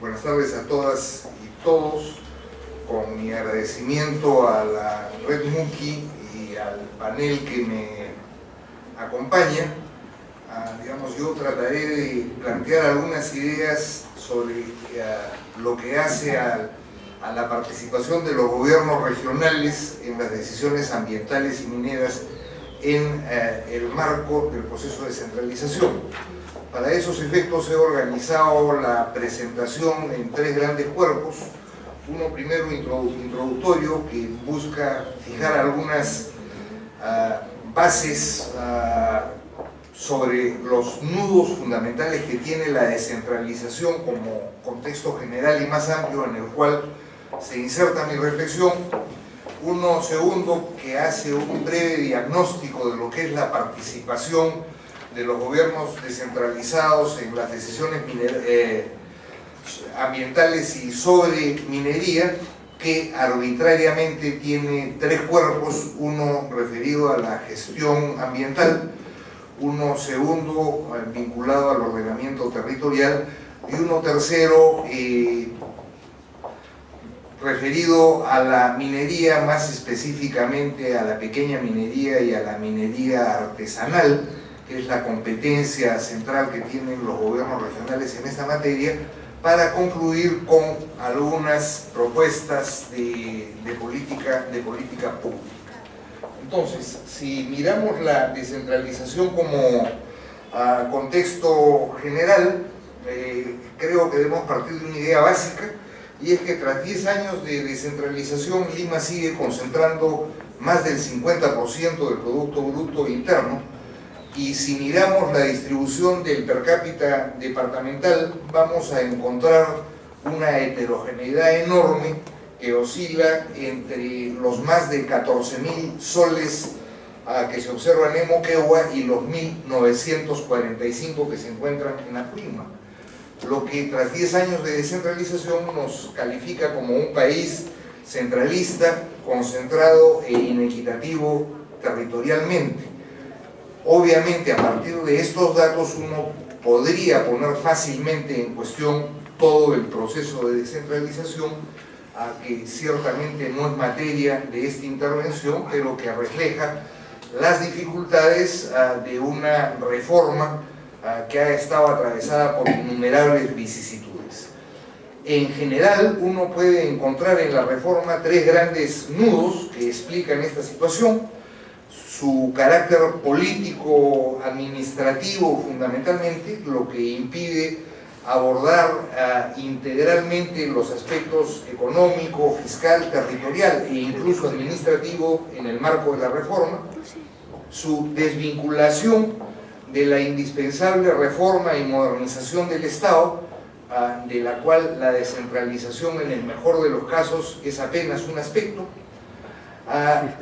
Buenas tardes a todas y todos, con mi agradecimiento a la Red Muki y al panel que me acompaña. Yo trataré de plantear algunas ideas sobre lo que hace a la participación de los gobiernos regionales en las decisiones ambientales y mineras en el marco del proceso de descentralización. Para esos efectos he organizado la presentación en tres grandes cuerpos. Uno primero introductorio, que busca fijar algunas bases sobre los nudos fundamentales que tiene la descentralización como contexto general y más amplio en el cual se inserta mi reflexión. Uno segundo, que hace un breve diagnóstico de lo que es la participación de los gobiernos descentralizados en las decisiones ambientales y sobre minería, que arbitrariamente tiene tres cuerpos: uno referido a la gestión ambiental, uno segundo vinculado al ordenamiento territorial y uno tercero referido a la minería, más específicamente a la pequeña minería y a la minería artesanal, que es la competencia central que tienen los gobiernos regionales en esta materia, para concluir con algunas propuestas de política pública. Entonces, si miramos la descentralización como contexto general, creo que debemos partir de una idea básica, y es que tras 10 años de descentralización, Lima sigue concentrando más del 50% del Producto Bruto Interno, y si miramos la distribución del per cápita departamental, vamos a encontrar una heterogeneidad enorme que oscila entre los más de 14.000 soles que se observan en Moquegua y los 1.945 que se encuentran en Apurímac, lo que tras 10 años de descentralización nos califica como un país centralista, concentrado e inequitativo territorialmente. Obviamente, a partir de estos datos uno podría poner fácilmente en cuestión todo el proceso de descentralización, que ciertamente no es materia de esta intervención, pero que refleja las dificultades de una reforma que ha estado atravesada por innumerables vicisitudes. En general, uno puede encontrar en la reforma tres grandes nudos que explican esta situación: su carácter político, administrativo fundamentalmente, lo que impide abordar integralmente los aspectos económico, fiscal, territorial e incluso administrativo en el marco de la reforma; su desvinculación de la indispensable reforma y modernización del Estado, de la cual la descentralización en el mejor de los casos es apenas un aspecto;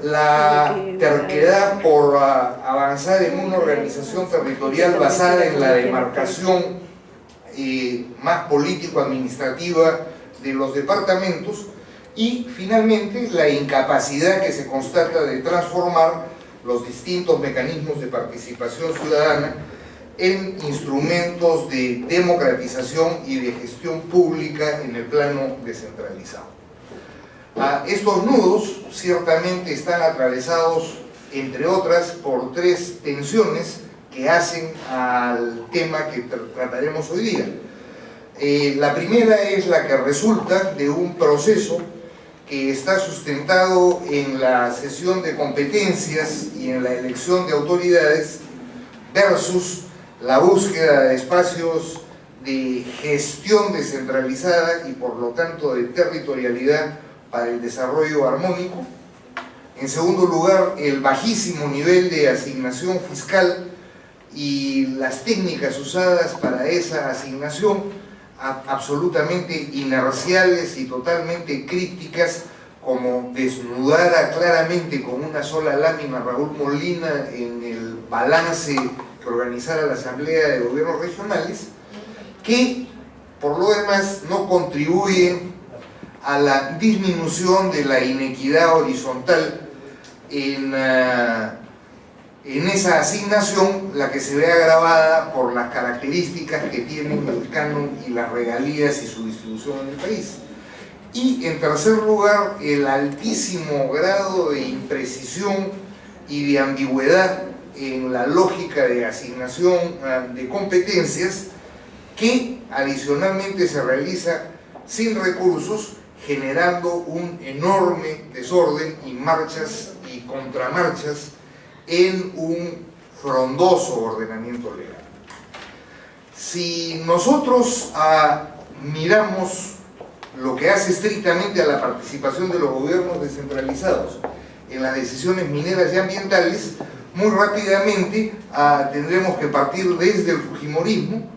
la terquedad por avanzar en una organización territorial basada en la demarcación más político-administrativa de los departamentos; y finalmente la incapacidad que se constata de transformar los distintos mecanismos de participación ciudadana en instrumentos de democratización y de gestión pública en el plano descentralizado. Estos nudos ciertamente están atravesados, entre otras, por tres tensiones que hacen al tema que trataremos hoy día. La primera es la que resulta de un proceso que está sustentado en la cesión de competencias y en la elección de autoridades versus la búsqueda de espacios de gestión descentralizada y por lo tanto de territorialidad para el desarrollo armónico. En segundo lugar, el bajísimo nivel de asignación fiscal y las técnicas usadas para esa asignación, absolutamente inerciales y totalmente crípticas, como desnudara claramente con una sola lámina Raúl Molina en el balance que organizara la Asamblea de Gobiernos Regionales, que por lo demás no contribuyen a la disminución de la inequidad horizontal en en esa asignación, la que se ve agravada por las características que tienen el canon y las regalías y su distribución en el país. Y en tercer lugar, el altísimo grado de imprecisión y de ambigüedad en la lógica de asignación de competencias, que adicionalmente se realiza sin recursos, generando un enorme desorden y marchas y contramarchas en un frondoso ordenamiento legal. Si nosotros miramos lo que hace estrictamente a la participación de los gobiernos descentralizados en las decisiones mineras y ambientales, muy rápidamente tendremos que partir desde el fujimorismo,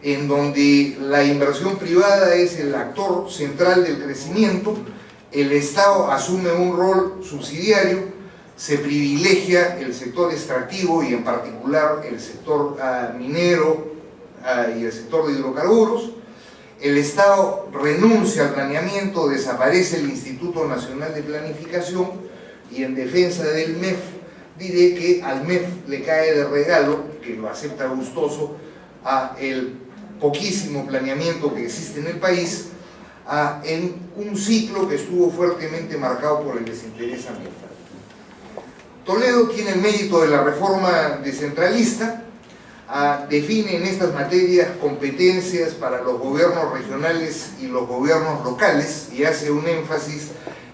en donde la inversión privada es el actor central del crecimiento, el Estado asume un rol subsidiario, se privilegia el sector extractivo y en particular el sector minero y el sector de hidrocarburos, el Estado renuncia al planeamiento, desaparece el Instituto Nacional de Planificación, y en defensa del MEF diré que al MEF le cae de regalo, que lo acepta gustoso, el poquísimo planeamiento que existe en el país, en un ciclo que estuvo fuertemente marcado por el desinterés ambiental. Toledo tiene el mérito de la reforma descentralista, define en estas materias competencias para los gobiernos regionales y los gobiernos locales y hace un énfasis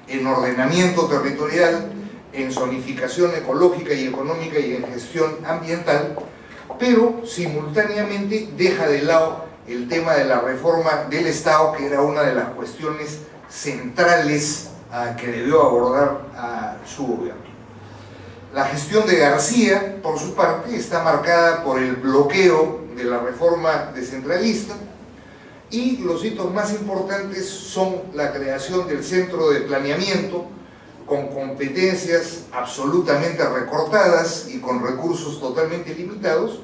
en ordenamiento territorial, en zonificación ecológica y económica y en gestión ambiental, pero simultáneamente deja de lado el tema de la reforma del Estado, que era una de las cuestiones centrales que debió abordar su gobierno. La gestión de García, por su parte, está marcada por el bloqueo de la reforma descentralista, y los hitos más importantes son la creación del Centro de Planeamiento, con competencias absolutamente recortadas y con recursos totalmente limitados,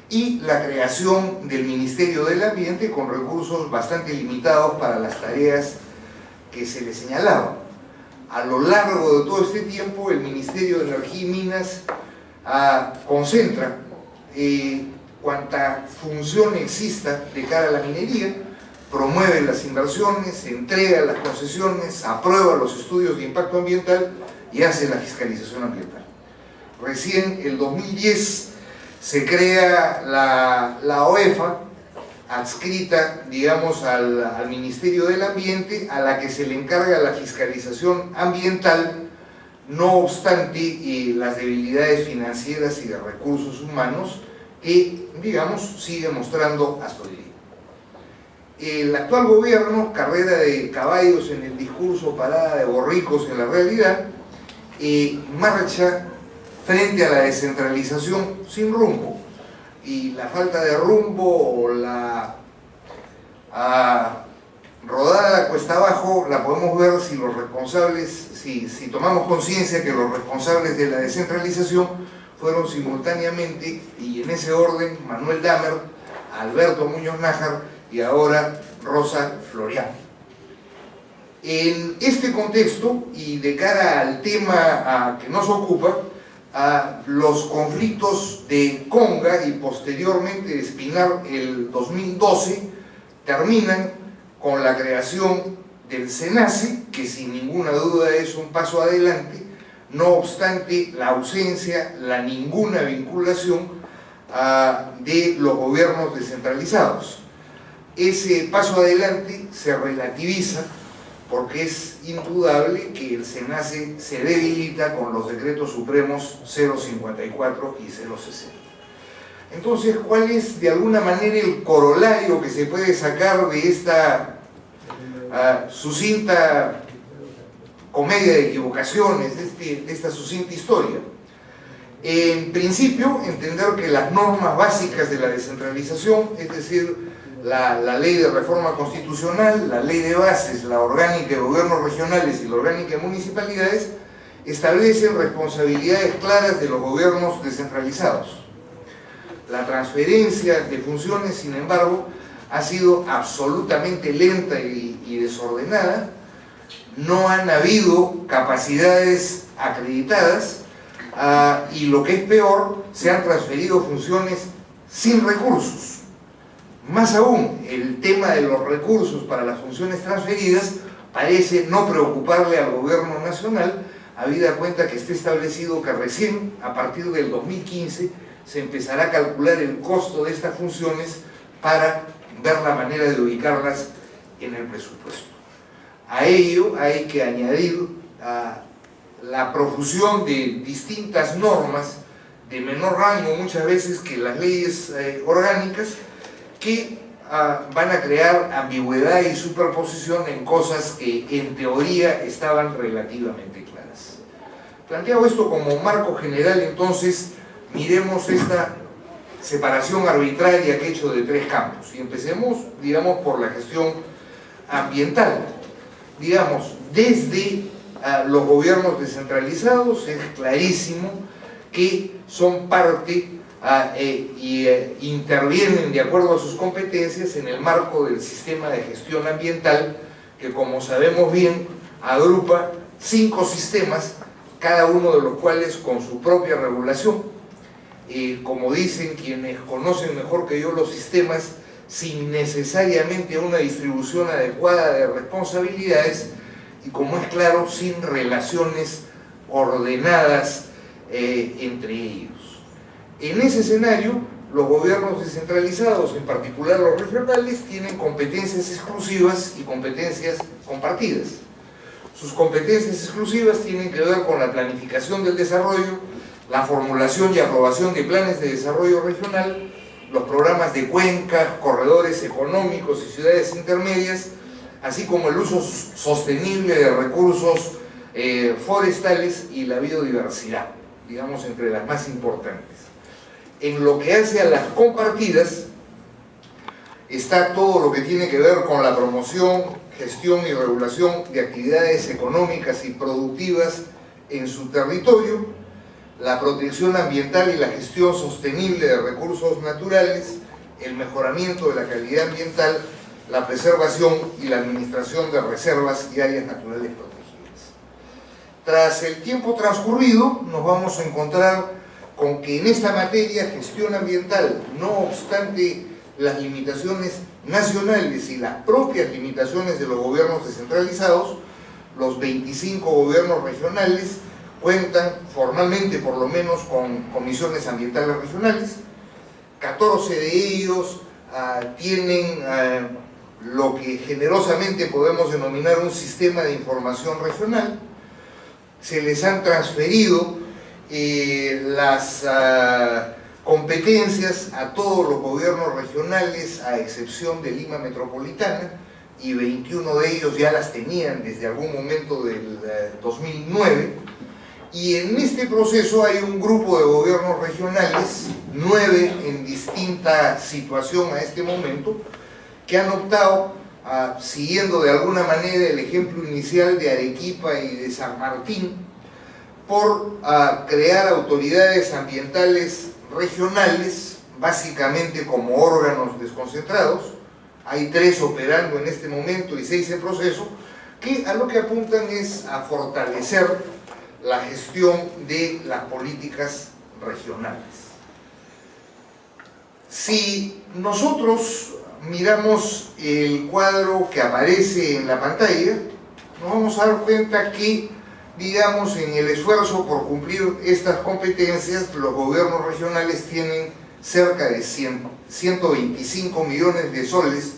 y la creación del Ministerio del Ambiente con recursos bastante limitados para las tareas que se le señalaban. A lo largo de todo este tiempo, el Ministerio de Energía y Minas concentra cuanta función exista de cara a la minería, promueve las inversiones, entrega las concesiones, aprueba los estudios de impacto ambiental y hace la fiscalización ambiental. Recién, el 2010, se crea la OEFA, adscrita, digamos, al Ministerio del Ambiente, a la que se le encarga la fiscalización ambiental, no obstante las debilidades financieras y de recursos humanos que, digamos, sigue mostrando hasta hoy día. El actual gobierno, carrera de caballos en el discurso, parada de borricos en la realidad, marcha frente a la descentralización sin rumbo, y la falta de rumbo o la rodada cuesta abajo la podemos ver si los responsables, si tomamos conciencia que los responsables de la descentralización fueron simultáneamente, y en ese orden, Manuel Damer, Alberto Muñoz Nájar y ahora Rosa Floriano. En este contexto, y de cara al tema que nos ocupa, los conflictos de Conga y posteriormente de Espinar el 2012 terminan con la creación del SENACE, que sin ninguna duda es un paso adelante, no obstante la ausencia, la ninguna vinculación de los gobiernos descentralizados. Ese paso adelante se relativiza porque es indudable que el SENACE se debilita con los decretos supremos 054 y 060. Entonces, ¿cuál es de alguna manera el corolario que se puede sacar de esta sucinta comedia de equivocaciones, de esta sucinta historia? En principio, entender que las normas básicas de la descentralización, es decir, la ley de reforma constitucional, la ley de bases, la orgánica de gobiernos regionales y la orgánica de municipalidades, establecen responsabilidades claras de los gobiernos descentralizados. La transferencia de funciones, sin embargo, ha sido absolutamente lenta y desordenada. No han habido capacidades acreditadas y lo que es peor, se han transferido funciones sin recursos. Más aún, el tema de los recursos para las funciones transferidas parece no preocuparle al gobierno nacional, habida cuenta que está establecido que recién a partir del 2015 se empezará a calcular el costo de estas funciones para ver la manera de ubicarlas en el presupuesto. A ello hay que añadir la profusión de distintas normas de menor rango muchas veces que las leyes orgánicas, que van a crear ambigüedad y superposición en cosas que en teoría estaban relativamente claras. Planteado esto como marco general, entonces miremos esta separación arbitraria que he hecho de tres campos y empecemos, digamos, por la gestión ambiental. Digamos, desde los gobiernos descentralizados es clarísimo que son parte intervienen de acuerdo a sus competencias en el marco del sistema de gestión ambiental, que como sabemos bien agrupa 5 sistemas, cada uno de los cuales con su propia regulación. Como dicen quienes conocen mejor que yo los sistemas, sin necesariamente una distribución adecuada de responsabilidades y, como es claro, sin relaciones ordenadas entre ellos. En ese escenario, los gobiernos descentralizados, en particular los regionales, tienen competencias exclusivas y competencias compartidas. Sus competencias exclusivas tienen que ver con la planificación del desarrollo, la formulación y aprobación de planes de desarrollo regional, los programas de cuencas, corredores económicos y ciudades intermedias, así como el uso sostenible de recursos forestales y la biodiversidad, digamos, entre las más importantes. En lo que hace a las compartidas, está todo lo que tiene que ver con la promoción, gestión y regulación de actividades económicas y productivas en su territorio, la protección ambiental y la gestión sostenible de recursos naturales, el mejoramiento de la calidad ambiental, la preservación y la administración de reservas y áreas naturales protegidas. Tras el tiempo transcurrido, nos vamos a encontrar con que en esta materia, gestión ambiental, no obstante las limitaciones nacionales y las propias limitaciones de los gobiernos descentralizados, los 25 gobiernos regionales cuentan formalmente por lo menos con comisiones ambientales regionales. 14 de ellos tienen lo que generosamente podemos denominar un sistema de información regional. Se les han transferido las competencias a todos los gobiernos regionales, a excepción de Lima Metropolitana, y 21 de ellos ya las tenían desde algún momento del 2009. Y en este proceso hay un grupo de gobiernos regionales, 9 en distinta situación a este momento, que han optado, siguiendo de alguna manera el ejemplo inicial de Arequipa y de San Martín, por crear autoridades ambientales regionales, básicamente como órganos desconcentrados. Hay 3 operando en este momento y 6 en proceso, que a lo que apuntan es a fortalecer la gestión de las políticas regionales. Si nosotros miramos el cuadro que aparece en la pantalla, nos vamos a dar cuenta que, digamos, en el esfuerzo por cumplir estas competencias, los gobiernos regionales tienen cerca de 125 millones de soles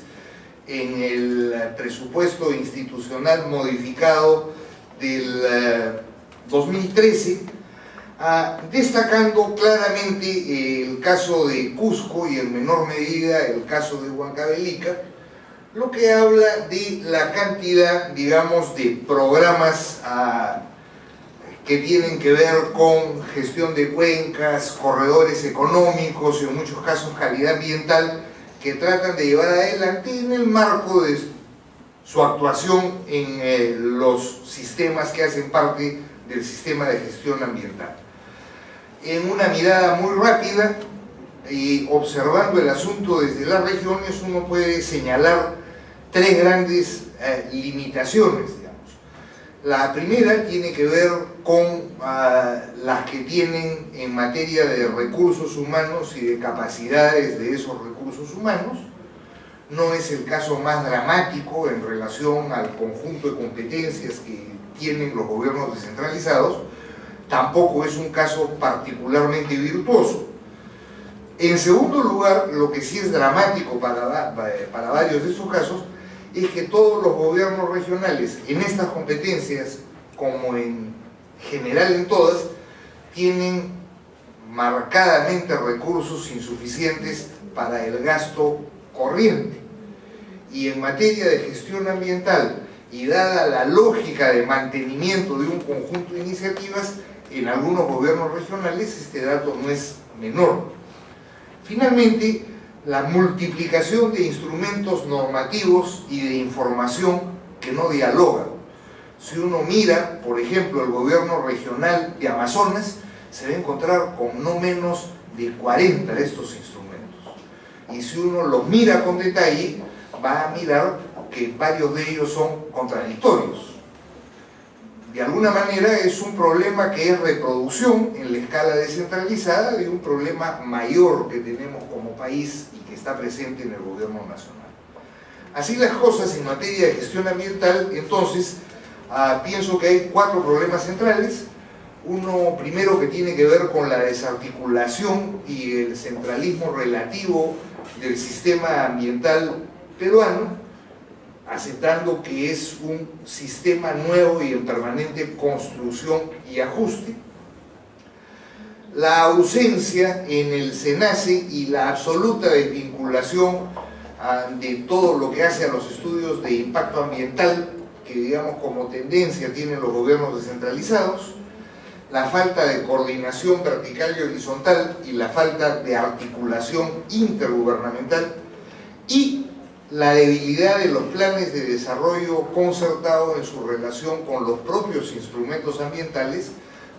en el presupuesto institucional modificado del 2013, destacando claramente el caso de Cusco y en menor medida el caso de Huancavelica, lo que habla de la cantidad, digamos, de programas que tienen que ver con gestión de cuencas, corredores económicos y en muchos casos calidad ambiental, que tratan de llevar adelante en el marco de su actuación en los sistemas que hacen parte del sistema de gestión ambiental. En una mirada muy rápida y observando el asunto desde las regiones, uno puede señalar 3 grandes limitaciones, digamos. La primera tiene que ver con las que tienen en materia de recursos humanos y de capacidades de esos recursos humanos. No es el caso más dramático en relación al conjunto de competencias que tienen los gobiernos descentralizados, tampoco es un caso particularmente virtuoso. En segundo lugar, lo que sí es dramático para varios de estos casos es que todos los gobiernos regionales en estas competencias, como en general en todas, tienen marcadamente recursos insuficientes para el gasto corriente. Y en materia de gestión ambiental, y dada la lógica de mantenimiento de un conjunto de iniciativas, en algunos gobiernos regionales este dato no es menor. Finalmente, la multiplicación de instrumentos normativos y de información que no dialogan. Si uno mira, por ejemplo, el gobierno regional de Amazonas, se va a encontrar con no menos de 40 de estos instrumentos. Y si uno los mira con detalle, va a mirar que varios de ellos son contradictorios. De alguna manera es un problema que es reproducción en la escala descentralizada de un problema mayor que tenemos como país y que está presente en el gobierno nacional. Así las cosas en materia de gestión ambiental, entonces, pienso que hay 4 problemas centrales. Uno primero que tiene que ver con la desarticulación y el centralismo relativo del sistema ambiental peruano, aceptando que es un sistema nuevo y en permanente construcción y ajuste. La ausencia en el SENACE y la absoluta desvinculación de todo lo que hace a los estudios de impacto ambiental, que digamos como tendencia tienen los gobiernos descentralizados, la falta de coordinación vertical y horizontal y la falta de articulación intergubernamental, y la debilidad de los planes de desarrollo concertado en su relación con los propios instrumentos ambientales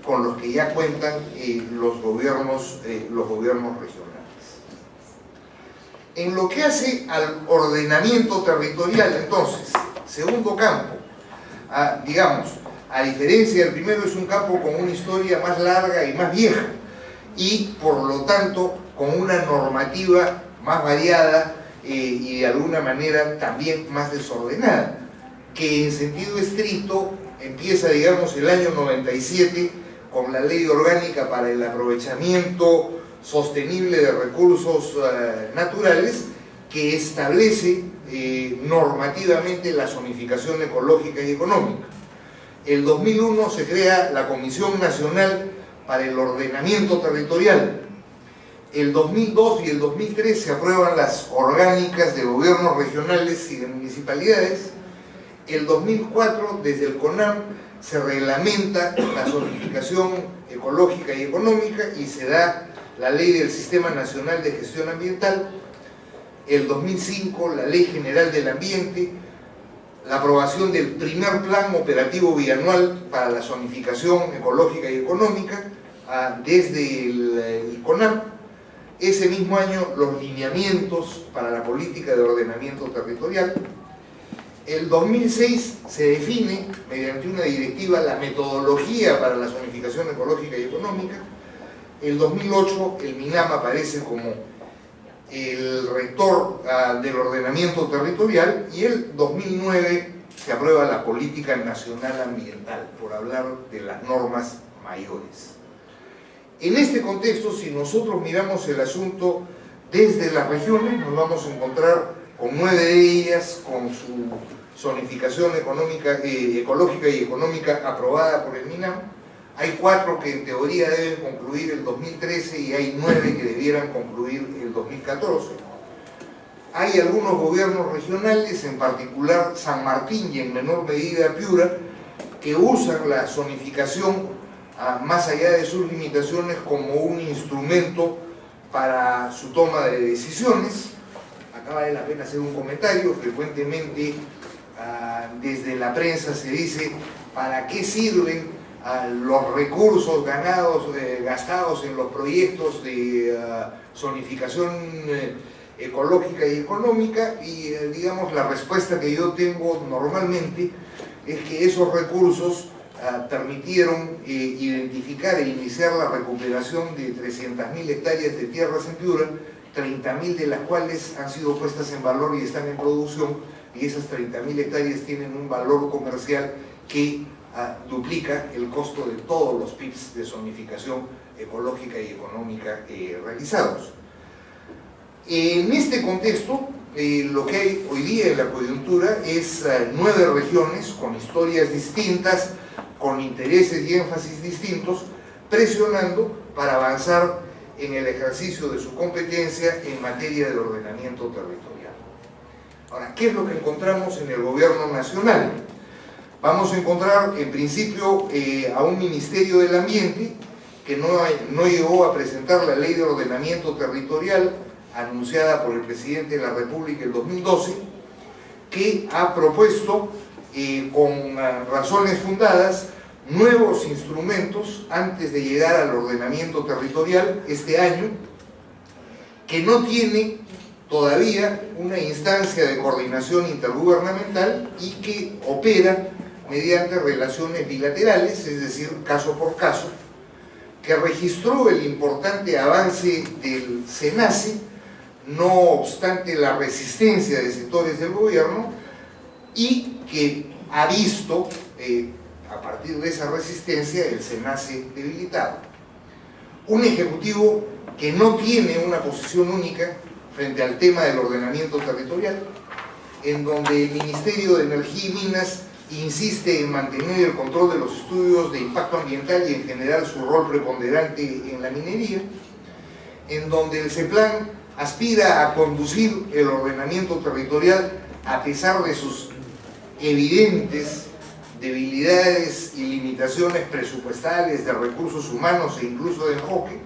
con los que ya cuentan los gobiernos regionales. En lo que hace al ordenamiento territorial, entonces, segundo campo, digamos, a diferencia del primero, es un campo con una historia más larga y más vieja, y por lo tanto con una normativa más variada y de alguna manera también más desordenada, que en sentido estricto empieza, digamos, el año 97 con la Ley Orgánica para el Aprovechamiento Sostenible de Recursos Naturales, que establece normativamente la zonificación ecológica y económica. El 2001 se crea la Comisión Nacional para el Ordenamiento Territorial. El 2002 y el 2003 se aprueban las orgánicas de gobiernos regionales y de municipalidades. El 2004, desde el CONAM, se reglamenta la zonificación ecológica y económica y se da la Ley del Sistema Nacional de Gestión Ambiental. El 2005, la Ley General del Ambiente, la aprobación del primer Plan Operativo Bianual para la zonificación ecológica y económica desde el CONAM. Ese mismo año, los lineamientos para la política de ordenamiento territorial. El 2006 se define, mediante una directiva, la metodología para la zonificación ecológica y económica. El 2008, el MINAM aparece como el rector del ordenamiento territorial, y el 2009 se aprueba la Política Nacional Ambiental, por hablar de las normas mayores. En este contexto, si nosotros miramos el asunto desde las regiones, nos vamos a encontrar con 9 de ellas con su zonificación ecológica y económica aprobada por el MINAM. Hay 4 que en teoría deben concluir el 2013 y hay 9 que debieran concluir el 2014. Hay algunos gobiernos regionales, en particular San Martín y en menor medida Piura, que usan la zonificación más allá de sus limitaciones como un instrumento para su toma de decisiones. Acá vale la pena hacer un comentario. Frecuentemente desde la prensa se dice ¿para qué sirven los recursos gastados en los proyectos de zonificación ecológica y económica? Y digamos, la respuesta que yo tengo normalmente es que esos recursos permitieron identificar e iniciar la recuperación de 300.000 hectáreas de tierras en Piura, 30.000 de las cuales han sido puestas en valor y están en producción, y esas 30.000 hectáreas tienen un valor comercial que duplica el costo de todos los PIBs de zonificación ecológica y económica realizados. En este contexto, lo que hay hoy día en la coyuntura es 9 regiones con historias distintas, con intereses y énfasis distintos, presionando para avanzar en el ejercicio de su competencia en materia de ordenamiento territorial. Ahora, ¿qué es lo que encontramos en el gobierno nacional? Vamos a encontrar, en principio, a un Ministerio del Ambiente que no llegó a presentar la Ley de Ordenamiento Territorial anunciada por el Presidente de la República en 2012, que ha propuesto, con razones fundadas, nuevos instrumentos antes de llegar al ordenamiento territorial este año, que no tiene todavía una instancia de coordinación intergubernamental y que opera mediante relaciones bilaterales, es decir, caso por caso, que registró el importante avance del SENACE, no obstante la resistencia de sectores del gobierno, y que ha visto, a partir de esa resistencia, el SENACE debilitado. Un ejecutivo que no tiene una posición única frente al tema del ordenamiento territorial, en donde el Ministerio de Energía y Minas insiste en mantener el control de los estudios de impacto ambiental y en general su rol preponderante en la minería, en donde el CEPLAN aspira a conducir el ordenamiento territorial a pesar de sus evidentes debilidades y limitaciones presupuestales, de recursos humanos e incluso de enfoque,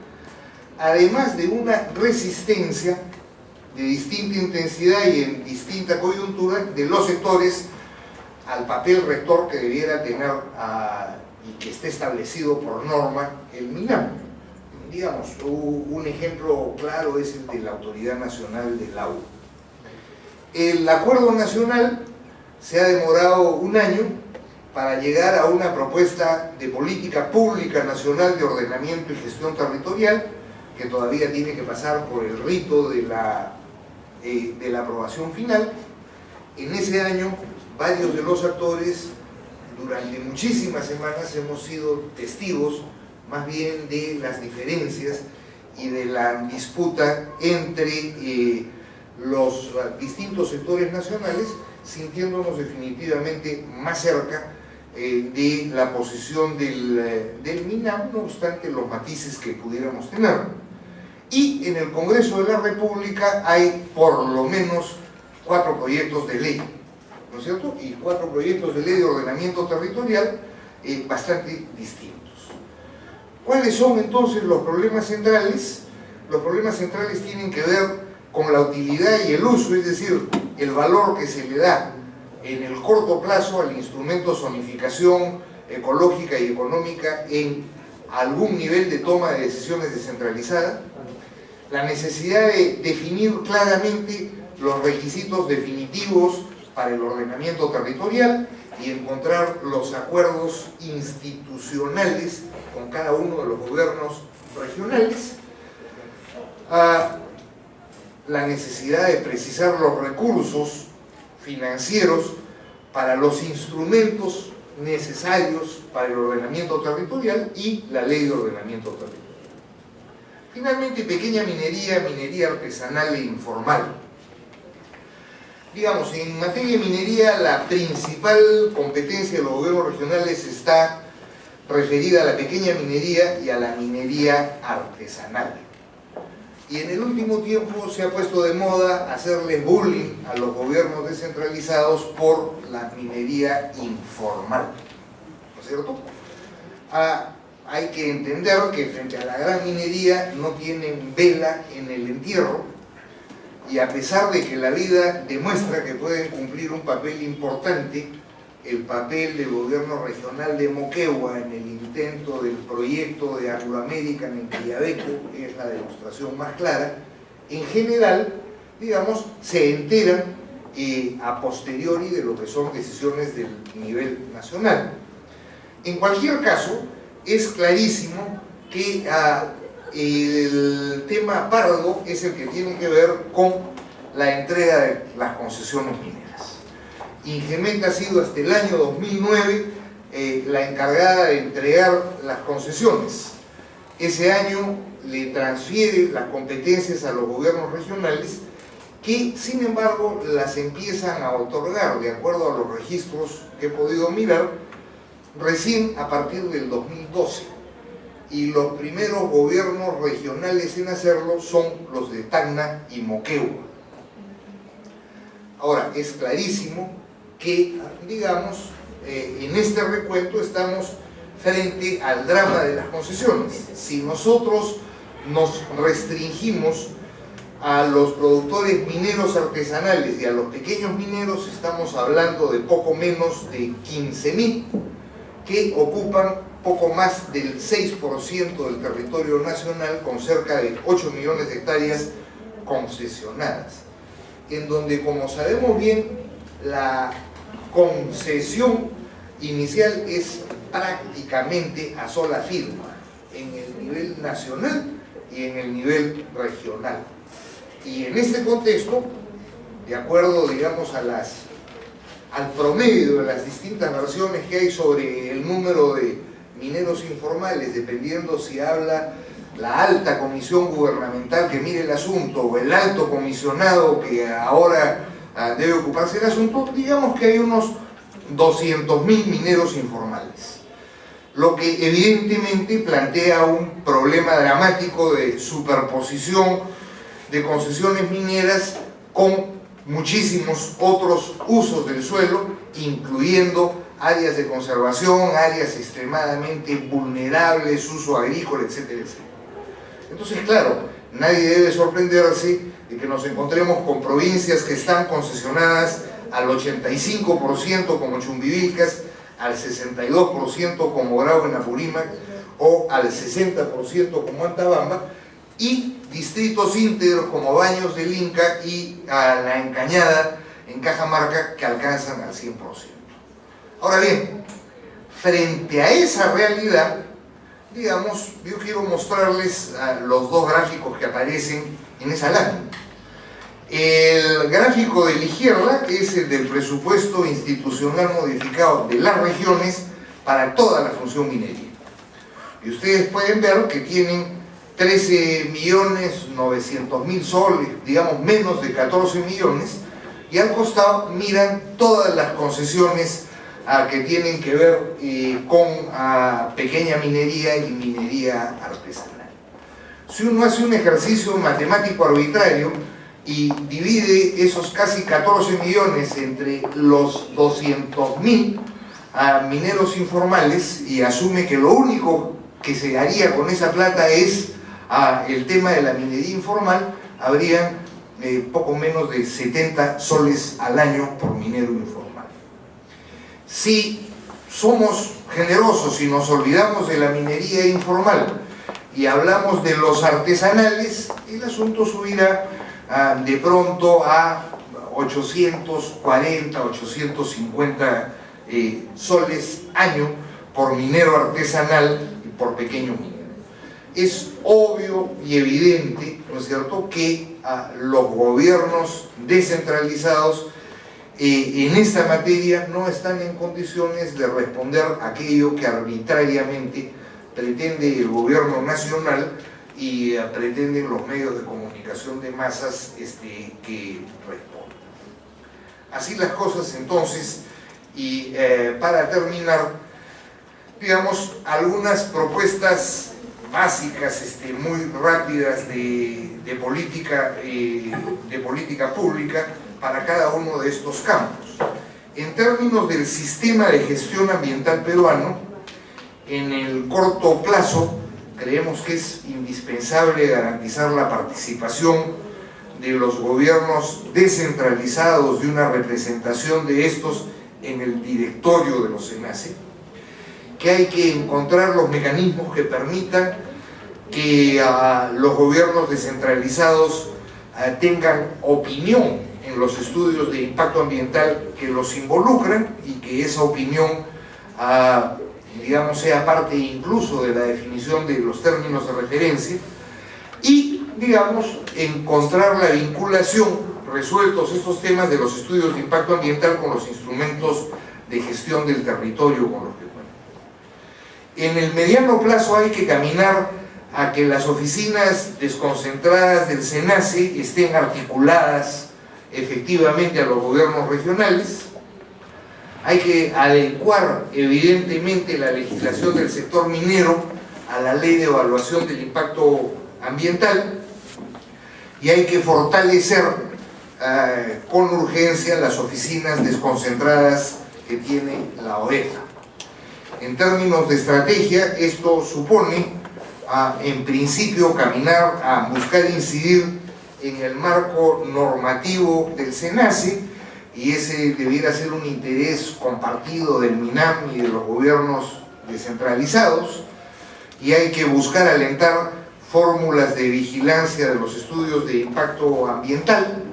además de una resistencia de distinta intensidad y en distinta coyuntura de los sectores al papel rector que debiera tener y que esté establecido por norma el MINAM. Digamos, un ejemplo claro es el de la Autoridad Nacional del Agua. El acuerdo nacional se ha demorado un año para llegar a una propuesta de política pública nacional de ordenamiento y gestión territorial, que todavía tiene que pasar por el rito de la aprobación final. En ese año, varios de los actores, durante muchísimas semanas, hemos sido testigos más bien de las diferencias y de la disputa entre los distintos sectores nacionales, sintiéndonos definitivamente más cerca de la posición del MINAM, no obstante los matices que pudiéramos tener. Y en el Congreso de la República hay por lo menos 4 proyectos de ley, ¿no es cierto? Y 4 proyectos de ley de ordenamiento territorial bastante distintos. ¿Cuáles son entonces los problemas centrales? Los problemas centrales tienen que ver con la utilidad y el uso, es decir, el valor que se le da en el corto plazo al instrumento zonificación ecológica y económica en algún nivel de toma de decisiones descentralizada, la necesidad de definir claramente los requisitos definitivos para el ordenamiento territorial y encontrar los acuerdos institucionales con cada uno de los gobiernos regionales, la necesidad de precisar los recursos financieros para los instrumentos necesarios para el ordenamiento territorial y la ley de ordenamiento territorial. Finalmente, pequeña minería, minería artesanal e informal. Digamos, en materia de minería, la principal competencia de los gobiernos regionales está referida a la pequeña minería y a la minería artesanal. Y en el último tiempo se ha puesto de moda hacerle bullying a los gobiernos descentralizados por la minería informal, ¿no es cierto? Hay que entender que frente a la gran minería no tienen vela en el entierro, y a pesar de que la vida demuestra que pueden cumplir un papel importante, el papel del gobierno regional de Moquegua en el intento del proyecto de Anglo American en Quillabeco es la demostración más clara. En general, digamos, se enteran a posteriori de lo que son decisiones del nivel nacional. En cualquier caso, es clarísimo que el tema Pardo es el que tiene que ver con la entrega de las concesiones mineras. Ingemet ha sido hasta el año 2009 la encargada de entregar las concesiones. Ese año le transfiere las competencias a los gobiernos regionales, que sin embargo las empiezan a otorgar, de acuerdo a los registros que he podido mirar, recién a partir del 2012. Y los primeros gobiernos regionales en hacerlo son los de Tacna y Moquegua. Ahora, es clarísimo que, digamos, en este recuento estamos frente al drama de las concesiones. Si nosotros nos restringimos a los productores mineros artesanales y a los pequeños mineros, estamos hablando de poco menos de 15.000 que ocupan poco más del 6% del territorio nacional, con cerca de 8 millones de hectáreas concesionadas, en donde, como sabemos bien, la concesión inicial es prácticamente a sola firma en el nivel nacional y en el nivel regional. Y en este contexto, de acuerdo, digamos, al promedio de las distintas versiones que hay sobre el número de mineros informales, dependiendo si habla la alta comisión gubernamental que mire el asunto o el alto comisionado que ahora debe ocuparse del asunto, digamos que hay unos 200.000 mineros informales, lo que evidentemente plantea un problema dramático de superposición de concesiones mineras con muchísimos otros usos del suelo, incluyendo áreas de conservación, áreas extremadamente vulnerables, uso agrícola, etcétera, etcétera. Entonces, claro, nadie debe sorprenderse de que nos encontremos con provincias que están concesionadas al 85% como Chumbivilcas, al 62% como Grau en Apurímac o al 60% como Antabamba, y distritos íntegros como Baños del Inca y a La Encañada en Cajamarca que alcanzan al 100%. Ahora bien, frente a esa realidad, digamos, yo quiero mostrarles los dos gráficos que aparecen en esa lámina. El gráfico de la izquierda es el del presupuesto institucional modificado de las regiones para toda la función minería. Y ustedes pueden ver que tienen 13.900.000 soles, digamos menos de 14 millones, y al costado miran todas las concesiones que tienen que ver con pequeña minería y minería artesanal. Si uno hace un ejercicio matemático arbitrario y divide esos casi 14 millones entre los 200.000 mineros informales y asume que lo único que se haría con esa plata es el tema de la minería informal, habrían poco menos de 70 soles al año por minero informal. Si somos generosos y nos olvidamos de la minería informal y hablamos de los artesanales, el asunto subirá de pronto a 840, 850 soles año por minero artesanal y por pequeño minero. Es obvio y evidente, ¿no es cierto?, que los gobiernos descentralizados en esta materia no están en condiciones de responder aquello que arbitrariamente pretende el gobierno nacional y pretenden los medios de comunicación de masas que respondan. Así las cosas entonces, y para terminar, digamos, algunas propuestas básicas, muy rápidas de política pública para cada uno de estos campos. En términos del sistema de gestión ambiental peruano, en el corto plazo creemos que es indispensable garantizar la participación de los gobiernos descentralizados y una representación de estos en el directorio de los SENACE, que hay que encontrar los mecanismos que permitan que los gobiernos descentralizados tengan opinión en en los estudios de impacto ambiental que los involucran y que esa opinión, digamos, sea parte incluso de la definición de los términos de referencia y, digamos, encontrar la vinculación, resueltos estos temas de los estudios de impacto ambiental con los instrumentos de gestión del territorio con los que cuentan. En el mediano plazo hay que caminar a que las oficinas desconcentradas del SENACE estén articuladas efectivamente a los gobiernos regionales. Hay que adecuar evidentemente la legislación del sector minero a la ley de evaluación del impacto ambiental y hay que fortalecer con urgencia las oficinas desconcentradas que tiene la OEFA. En términos de estrategia, esto supone en principio caminar a buscar incidir en el marco normativo del SENACE, y ese debiera ser un interés compartido del MINAM y de los gobiernos descentralizados, y hay que buscar alentar fórmulas de vigilancia de los estudios de impacto ambiental.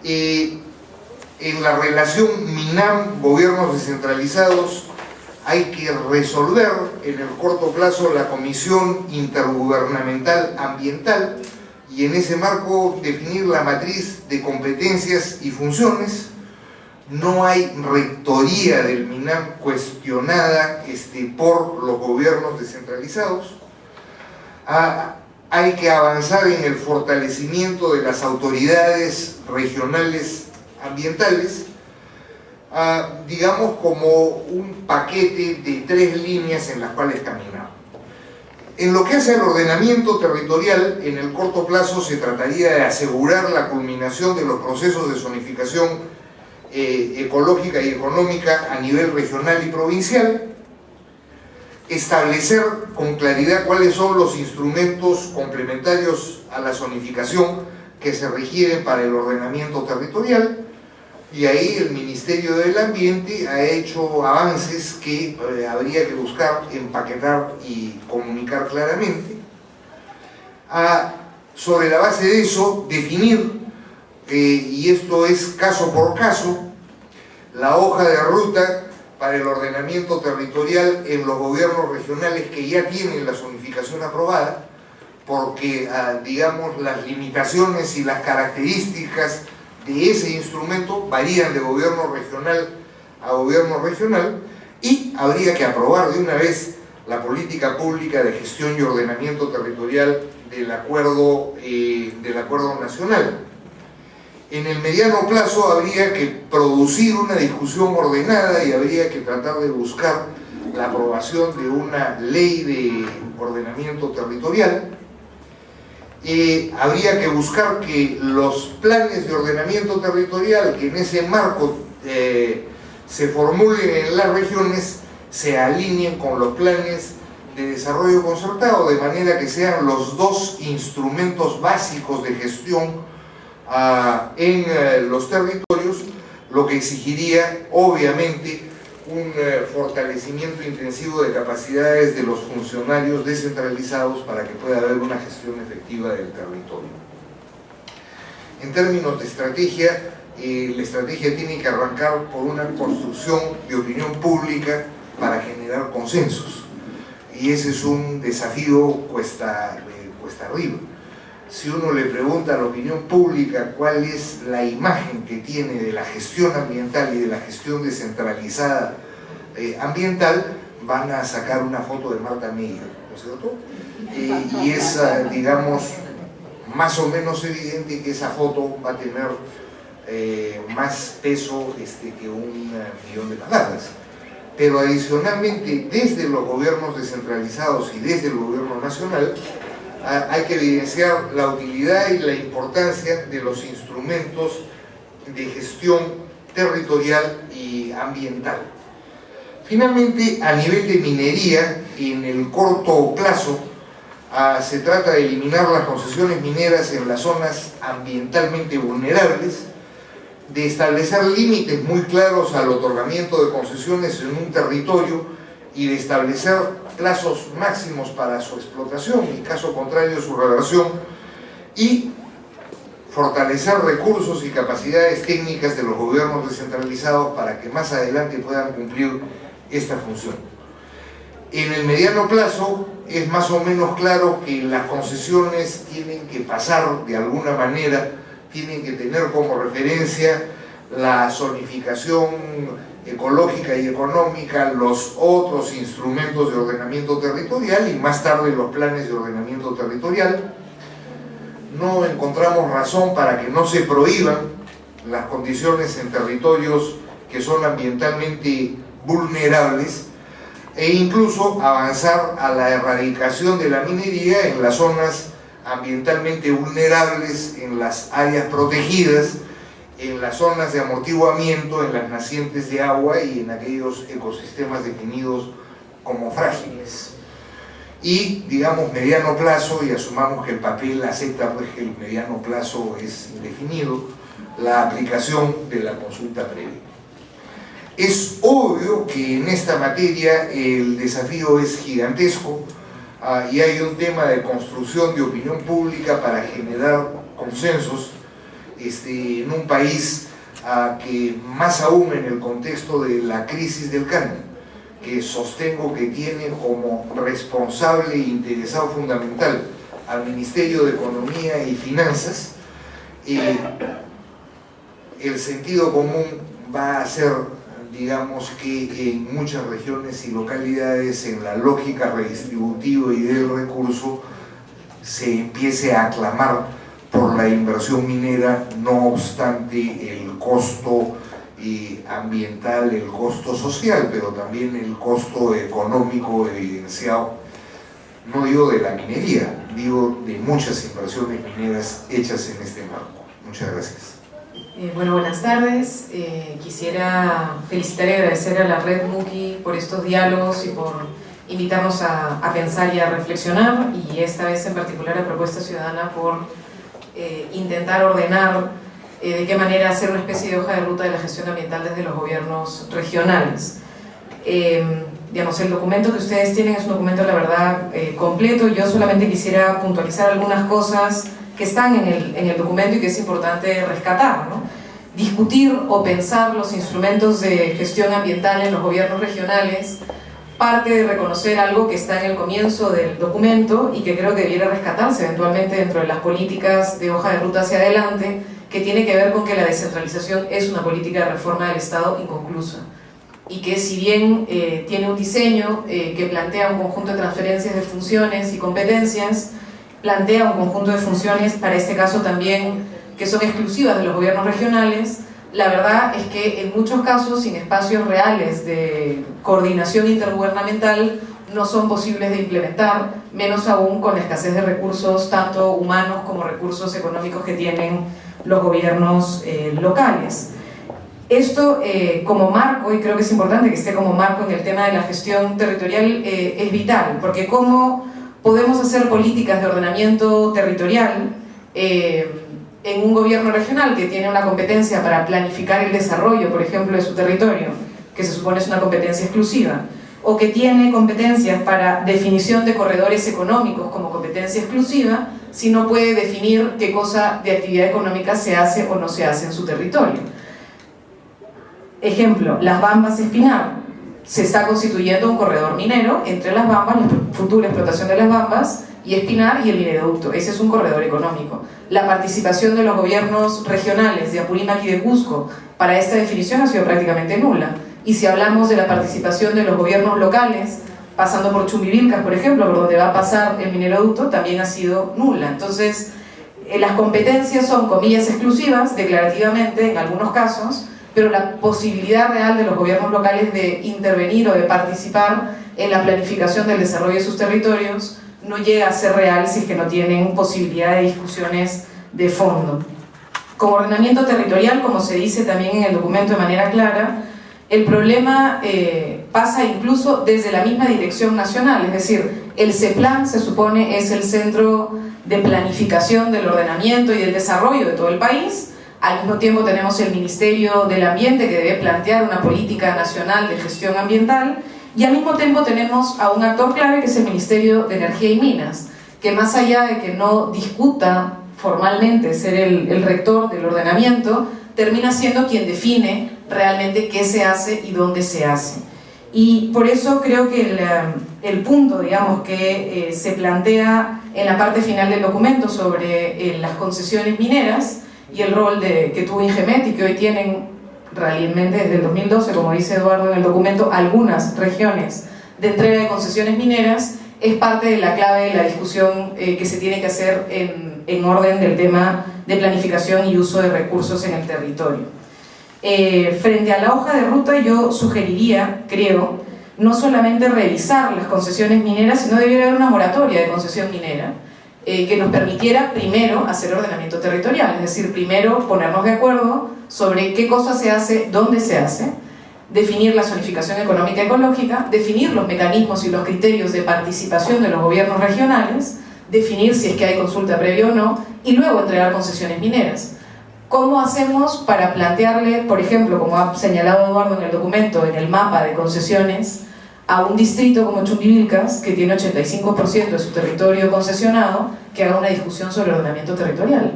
En la relación MINAM-gobiernos descentralizados hay que resolver en el corto plazo la Comisión Intergubernamental Ambiental y en ese marco definir la matriz de competencias y funciones. No hay rectoría del MINAM cuestionada por los gobiernos descentralizados. Hay que avanzar en el fortalecimiento de las autoridades regionales ambientales, digamos como un paquete de 3 líneas en las cuales caminamos. En lo que hace al ordenamiento territorial, en el corto plazo se trataría de asegurar la culminación de los procesos de zonificación ecológica y económica a nivel regional y provincial, establecer con claridad cuáles son los instrumentos complementarios a la zonificación que se requieren para el ordenamiento territorial, y ahí el Ministerio del Ambiente ha hecho avances que habría que buscar empaquetar y comunicar claramente. Sobre la base de eso, definir, y esto es caso por caso, la hoja de ruta para el ordenamiento territorial en los gobiernos regionales que ya tienen la zonificación aprobada, porque, digamos, las limitaciones y las características de ese instrumento varían de gobierno regional a gobierno regional, y habría que aprobar de una vez la política pública de gestión y ordenamiento territorial del acuerdo nacional. En el mediano plazo habría que producir una discusión ordenada y habría que tratar de buscar la aprobación de una ley de ordenamiento territorial. Habría que buscar que los planes de ordenamiento territorial que en ese marco se formulen en las regiones se alineen con los planes de desarrollo concertado, de manera que sean los 2 instrumentos básicos de gestión en los territorios, lo que exigiría obviamente un fortalecimiento intensivo de capacidades de los funcionarios descentralizados para que pueda haber una gestión efectiva del territorio. En términos de estrategia, la estrategia tiene que arrancar por una construcción de opinión pública para generar consensos, y ese es un desafío cuesta arriba. Si uno le pregunta a la opinión pública cuál es la imagen que tiene de la gestión ambiental y de la gestión descentralizada ambiental, van a sacar una foto de Marta Meyer, ¿no es cierto? Y es, digamos, más o menos evidente que esa foto va a tener más peso que 1.000.000 de palabras. Pero adicionalmente, desde los gobiernos descentralizados y desde el gobierno nacional, hay que evidenciar la utilidad y la importancia de los instrumentos de gestión territorial y ambiental. Finalmente, a nivel de minería, en el corto plazo, se trata de eliminar las concesiones mineras en las zonas ambientalmente vulnerables, de establecer límites muy claros al otorgamiento de concesiones en un territorio y de establecer plazos máximos para su explotación y, caso contrario, su reversión, y fortalecer recursos y capacidades técnicas de los gobiernos descentralizados para que más adelante puedan cumplir esta función. En el mediano plazo es más o menos claro que las concesiones tienen que pasar de alguna manera, tienen que tener como referencia la zonificación ecológica y económica, los otros instrumentos de ordenamiento territorial y más tarde los planes de ordenamiento territorial. No encontramos razón para que no se prohíban las condiciones en territorios que son ambientalmente vulnerables e incluso avanzar a la erradicación de la minería en las zonas ambientalmente vulnerables, en las áreas protegidas, en las zonas de amortiguamiento, en las nacientes de agua y en aquellos ecosistemas definidos como frágiles. Y, digamos, mediano plazo, y asumamos que el papel acepta pues que el mediano plazo es indefinido, la aplicación de la consulta previa. Es obvio que en esta materia el desafío es gigantesco y hay un tema de construcción de opinión pública para generar consensos en un país que más aún en el contexto de la crisis del cambio, que sostengo que tiene como responsable e interesado fundamental al Ministerio de Economía y Finanzas, el sentido común va a ser, digamos, que en muchas regiones y localidades, en la lógica redistributiva y del recurso, se empiece a aclamar por la inversión minera, no obstante el costo ambiental, el costo social, pero también el costo económico evidenciado, no digo de la minería, digo de muchas inversiones mineras hechas en este marco. Muchas gracias. Bueno, buenas tardes. Quisiera felicitar y agradecer a la Red Muki por estos diálogos y por invitarnos a pensar y a reflexionar, y esta vez en particular a Propuesta Ciudadana por intentar ordenar de qué manera hacer una especie de hoja de ruta de la gestión ambiental desde los gobiernos regionales. Digamos, el documento que ustedes tienen es un documento, la verdad, completo. Yo solamente quisiera puntualizar algunas cosas que están en el documento y que es importante rescatar, ¿no? Discutir o pensar los instrumentos de gestión ambiental en los gobiernos regionales parte de reconocer algo que está en el comienzo del documento y que creo que debiera rescatarse eventualmente dentro de las políticas de hoja de ruta hacia adelante, que tiene que ver con que la descentralización es una política de reforma del Estado inconclusa y que, si bien tiene un diseño que plantea un conjunto de transferencias de funciones y competencias, plantea un conjunto de funciones, para este caso también, que son exclusivas de los gobiernos regionales. La verdad es que en muchos casos, sin espacios reales de coordinación intergubernamental, no son posibles de implementar, menos aún con la escasez de recursos, tanto humanos como recursos económicos que tienen los gobiernos locales. Esto como marco, y creo que es importante que esté como marco en el tema de la gestión territorial, es vital, porque cómo podemos hacer políticas de ordenamiento territorial en un gobierno regional que tiene una competencia para planificar el desarrollo, por ejemplo, de su territorio, que se supone es una competencia exclusiva, o que tiene competencias para definición de corredores económicos como competencia exclusiva, si no puede definir qué cosa de actividad económica se hace o no se hace en su territorio. Ejemplo, Las Bambas Espinar. Se está constituyendo un corredor minero entre Las Bambas, la futura explotación de Las Bambas, y Espinar y el mineroducto. Ese es un corredor económico. La participación de los gobiernos regionales de Apurímac y de Cusco para esta definición ha sido prácticamente nula. Y si hablamos de la participación de los gobiernos locales, pasando por Chumbivilcas, por ejemplo, por donde va a pasar el mineroducto, también ha sido nula. Entonces, las competencias son, comillas, exclusivas, declarativamente en algunos casos, pero la posibilidad real de los gobiernos locales de intervenir o de participar en la planificación del desarrollo de sus territorios no llega a ser real si es que no tienen posibilidad de discusiones de fondo. Como ordenamiento territorial, como se dice también en el documento de manera clara, el problema pasa incluso desde la misma dirección nacional, es decir, el CEPLAN se supone es el centro de planificación del ordenamiento y del desarrollo de todo el país. Al mismo tiempo tenemos el Ministerio del Ambiente, que debe plantear una política nacional de gestión ambiental, y al mismo tiempo tenemos a un actor clave que es el Ministerio de Energía y Minas, que más allá de que no discuta formalmente ser el rector del ordenamiento, termina siendo quien define realmente qué se hace y dónde se hace. Y por eso creo que el punto, digamos, que se plantea en la parte final del documento sobre las concesiones mineras y el rol que tuvo Ingemet y que hoy tienen realmente desde el 2012, como dice Eduardo en el documento, algunas regiones de entrega de concesiones mineras, es parte de la clave de la discusión que se tiene que hacer en orden del tema de planificación y uso de recursos en el territorio. Frente a la hoja de ruta yo sugeriría, creo, no solamente revisar las concesiones mineras, sino debería haber una moratoria de concesión minera que nos permitiera primero hacer ordenamiento territorial, es decir, primero ponernos de acuerdo sobre qué cosa se hace, dónde se hace, definir la zonificación económica ecológica, definir los mecanismos y los criterios de participación de los gobiernos regionales, definir si es que hay consulta previa o no, y luego entregar concesiones mineras. ¿Cómo hacemos para plantearle, por ejemplo, como ha señalado Eduardo en el documento, en el mapa de concesiones, a un distrito como Chumbivilcas, que tiene 85% de su territorio concesionado, que haga una discusión sobre ordenamiento territorial?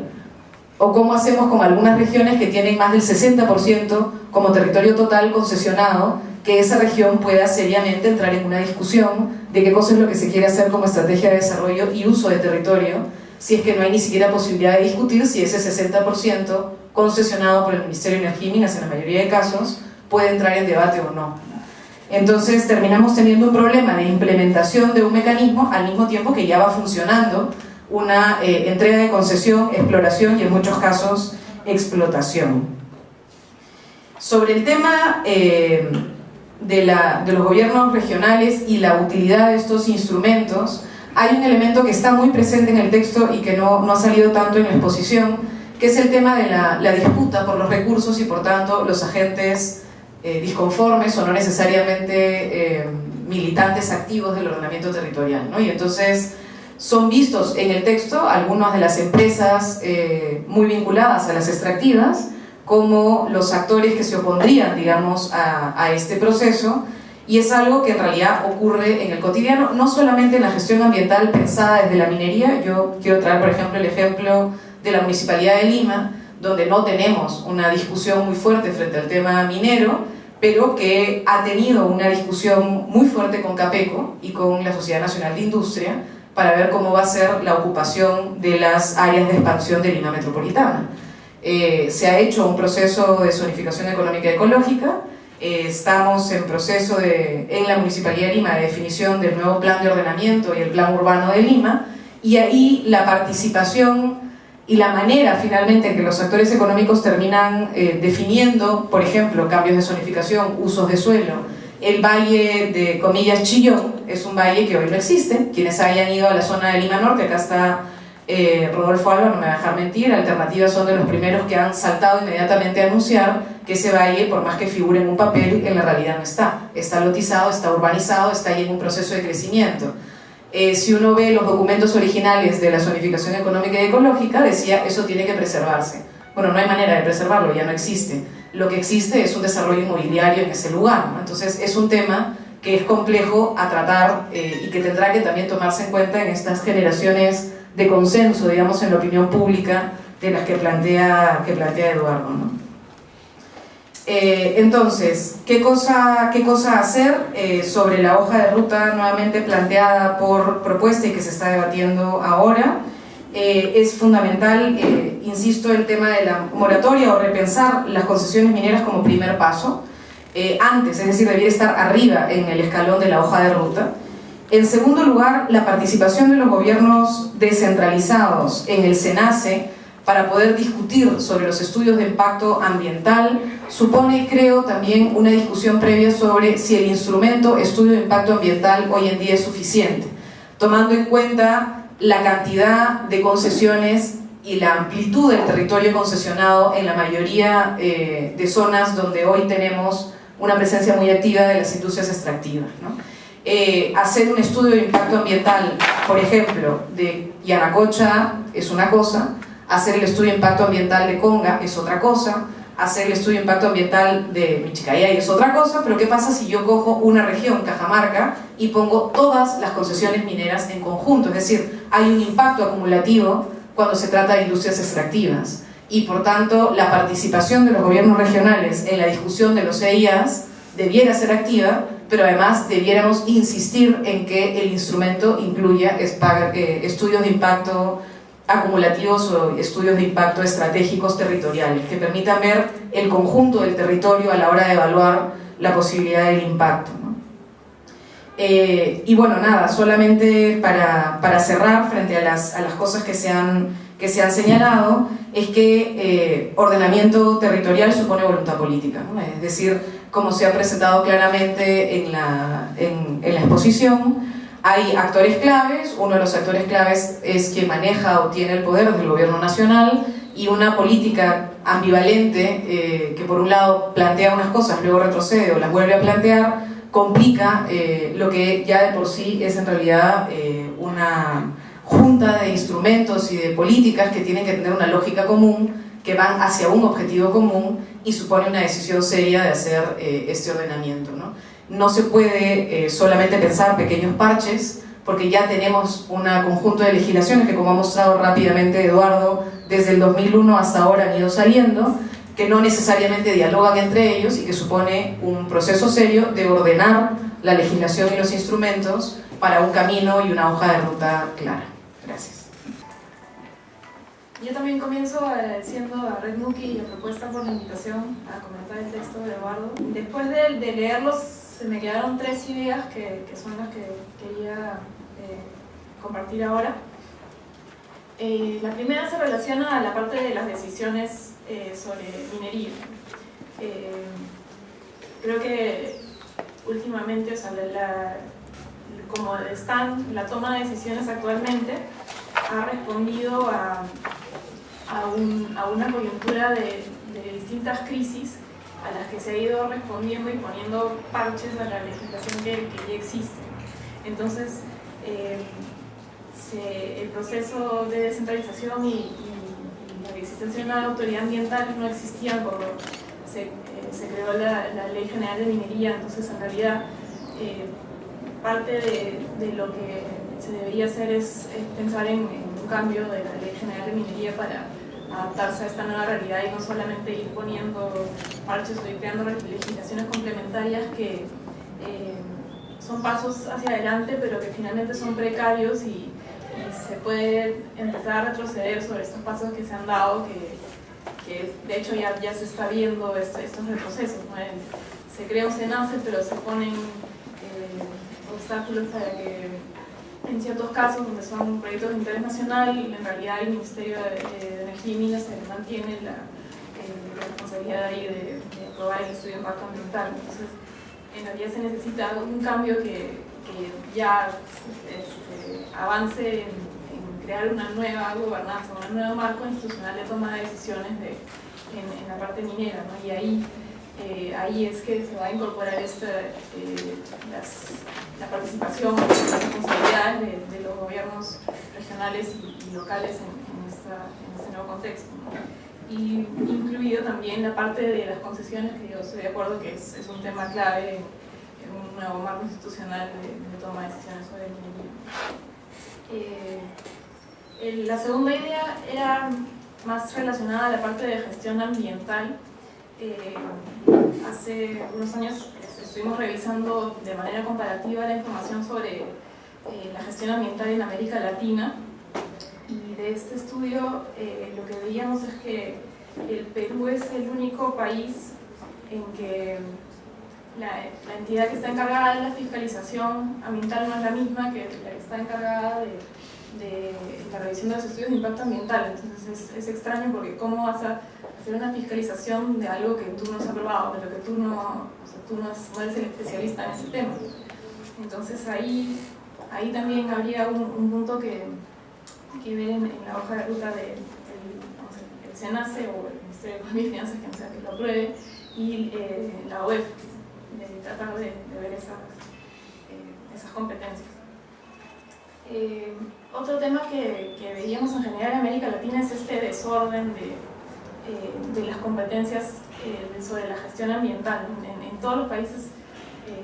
¿O cómo hacemos con algunas regiones que tienen más del 60% como territorio total concesionado, que esa región pueda seriamente entrar en una discusión de qué cosa es lo que se quiere hacer como estrategia de desarrollo y uso de territorio, si es que no hay ni siquiera posibilidad de discutir si ese 60% concesionado por el Ministerio de Energía y Minas en la mayoría de casos puede entrar en debate o no? Entonces terminamos teniendo un problema de implementación de un mecanismo al mismo tiempo que ya va funcionando una entrega de concesión, exploración y en muchos casos explotación. Sobre el tema de los gobiernos regionales y la utilidad de estos instrumentos, hay un elemento que está muy presente en el texto y que no ha salido tanto en la exposición, que es el tema de la disputa por los recursos y por tanto los agentes disconformes o no necesariamente militantes activos del ordenamiento territorial, ¿no? Y entonces son vistos en el texto algunas de las empresas muy vinculadas a las extractivas como los actores que se opondrían, digamos, a este proceso, y es algo que en realidad ocurre en el cotidiano, no solamente en la gestión ambiental pensada desde la minería. Yo quiero traer, por ejemplo, el ejemplo de la Municipalidad de Lima, donde no tenemos una discusión muy fuerte frente al tema minero, pero que ha tenido una discusión muy fuerte con Capeco y con la Sociedad Nacional de Industria para ver cómo va a ser la ocupación de las áreas de expansión de Lima Metropolitana. Se ha hecho un proceso de zonificación económica y ecológica. Estamos en proceso en la Municipalidad de Lima de definición del nuevo plan de ordenamiento y el plan urbano de Lima, y ahí la participación y la manera finalmente en que los actores económicos terminan definiendo, por ejemplo, cambios de zonificación, usos de suelo. El valle de, comillas, Chillón es un valle que hoy no existe. Quienes hayan ido a la zona de Lima Norte, acá está Rodolfo Alba, no me va a dejar mentir, Alternativas son de los primeros que han saltado inmediatamente a anunciar que ese valle, por más que figure en un papel, en la realidad no está. Está lotizado, está urbanizado, está ahí en un proceso de crecimiento. Si uno ve los documentos originales de la zonificación económica y ecológica, decía, eso tiene que preservarse. Bueno, no hay manera de preservarlo, ya no existe. Lo que existe es un desarrollo inmobiliario en ese lugar, ¿no? Entonces es un tema que es complejo a tratar y que tendrá que también tomarse en cuenta en estas generaciones de consenso, digamos, en la opinión pública de las que plantea Eduardo, ¿no? Entonces, ¿qué cosa hacer sobre la hoja de ruta nuevamente planteada por propuesta y que se está debatiendo ahora? Es fundamental, insisto, el tema de la moratoria o repensar las concesiones mineras como primer paso, antes, es decir, debería estar arriba en el escalón de la hoja de ruta. En segundo lugar, la participación de los gobiernos descentralizados en el SENACE para poder discutir sobre los estudios de impacto ambiental supone, creo, también una discusión previa sobre si el instrumento estudio de impacto ambiental hoy en día es suficiente, tomando en cuenta la cantidad de concesiones y la amplitud del territorio concesionado en la mayoría de zonas donde hoy tenemos una presencia muy activa de las industrias extractivas, ¿no? Hacer un estudio de impacto ambiental, por ejemplo, de Yanacocha es una cosa, hacer el estudio de impacto ambiental de Conga es otra cosa, hacer el estudio de impacto ambiental de Michiquillay es otra cosa, pero ¿qué pasa si yo cojo una región, Cajamarca, y pongo todas las concesiones mineras en conjunto? Es decir, hay un impacto acumulativo cuando se trata de industrias extractivas. Y por tanto, la participación de los gobiernos regionales en la discusión de los EIAs debiera ser activa, pero además debiéramos insistir en que el instrumento incluya estudios de impacto acumulativos o estudios de impacto estratégicos territoriales que permitan ver el conjunto del territorio a la hora de evaluar la posibilidad del impacto, ¿no? Y bueno, nada, solamente para cerrar frente a las cosas que se han señalado, es que ordenamiento territorial supone voluntad política, ¿no? Es decir, como se ha presentado claramente en la exposición, hay actores claves. Uno de los actores claves es quien maneja o tiene el poder del gobierno nacional, y una política ambivalente que por un lado plantea unas cosas, luego retrocede o las vuelve a plantear, complica lo que ya de por sí es en realidad una junta de instrumentos y de políticas que tienen que tener una lógica común, que van hacia un objetivo común, y supone una decisión seria de hacer este ordenamiento, ¿no? No se puede solamente pensar pequeños parches, porque ya tenemos un conjunto de legislaciones que, como ha mostrado rápidamente Eduardo, desde el 2001 hasta ahora han ido saliendo, que no necesariamente dialogan entre ellos y que supone un proceso serio de ordenar la legislación y los instrumentos para un camino y una hoja de ruta clara. Gracias. Yo también comienzo agradeciendo a Red Mookie y a Propuesta por la invitación a comentar el texto de Eduardo. Después de leerlos, se me quedaron 3 ideas que son las que quería compartir ahora. La primera se relaciona a la parte de las decisiones sobre minería. Creo que últimamente, o sea, como están la toma de decisiones actualmente, ha respondido a una coyuntura de distintas crisis a las que se ha ido respondiendo y poniendo parches a la legislación que ya existe. Entonces, el proceso de descentralización y la existencia de una autoridad ambiental no existían cuando se creó la Ley General de Minería. Entonces, en realidad, parte de lo que se debería hacer es pensar en un cambio de la Ley General de Minería para adaptarse a esta nueva realidad y no solamente ir poniendo parches o ir creando legislaciones complementarias que son pasos hacia adelante, pero que finalmente son precarios y se puede empezar a retroceder sobre estos pasos que se han dado, que de hecho ya se está viendo estos retrocesos, ¿no? Se crea un SENACE, pero se ponen obstáculos para que, en ciertos casos donde son proyectos de interés nacional, en realidad el Ministerio de Energía y Minas se mantiene la responsabilidad ahí de aprobar el estudio de impacto ambiental. Entonces, en realidad se necesita un cambio que ya avance en crear una nueva gobernanza, un nuevo marco institucional de toma de decisiones en la parte minera, ¿no? Y ahí es que se va a incorporar la participación, las responsabilidades de los gobiernos regionales y locales en este nuevo contexto, ¿no? Y incluido también la parte de las concesiones, que yo estoy de acuerdo que es un tema clave en un nuevo marco institucional de toma de decisiones sobre minería. La segunda idea era más relacionada a la parte de gestión ambiental. Hace unos años estuvimos revisando de manera comparativa la información sobre la gestión ambiental en América Latina, y de este estudio lo que veíamos es que el Perú es el único país en que la entidad que está encargada de la fiscalización ambiental no es la misma que la que está encargada de la revisión de los estudios de impacto ambiental. Entonces es extraño, porque ¿cómo vas a hacer una fiscalización de algo que tú no has aprobado, de lo que tú no eres el especialista en ese tema? Entonces ahí también habría un punto que ver en la hoja de ruta del SENACE o el Ministerio de Economía y Finanzas, que no sea que lo apruebe, y la OEF, de tratar de ver esas competencias. Otro tema que veíamos en general en América Latina es este desorden de las competencias sobre la gestión ambiental. En todos los países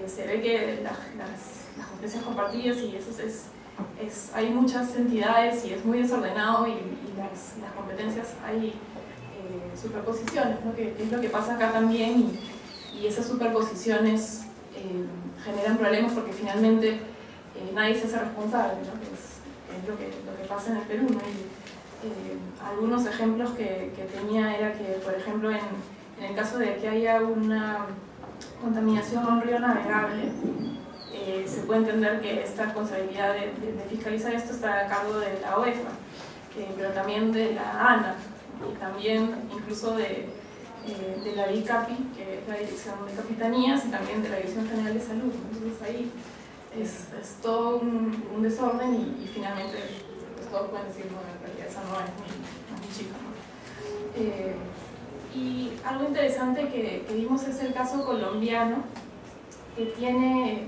se ve que las competencias compartidas, y eso es hay muchas entidades y es muy desordenado y las competencias hay superposiciones, ¿no? Que es lo que pasa acá también, y esas superposiciones generan problemas porque finalmente nadie se hace responsable, ¿no? Que es lo que pasa en el Perú, ¿no? Y algunos ejemplos que tenía era que, por ejemplo, en el caso de que haya una contaminación a un río navegable, se puede entender que esta responsabilidad de fiscalizar esto está a cargo de la OEFA, pero también de la ANA, y también incluso de la DICAPI, que es la Dirección de Capitanías, y también de la Dirección General de Salud. Entonces ahí es todo un desorden y finalmente pues, todos pueden decir, no, en realidad esa no es mi chica, ¿no? Y algo interesante que vimos es el caso colombiano, que tiene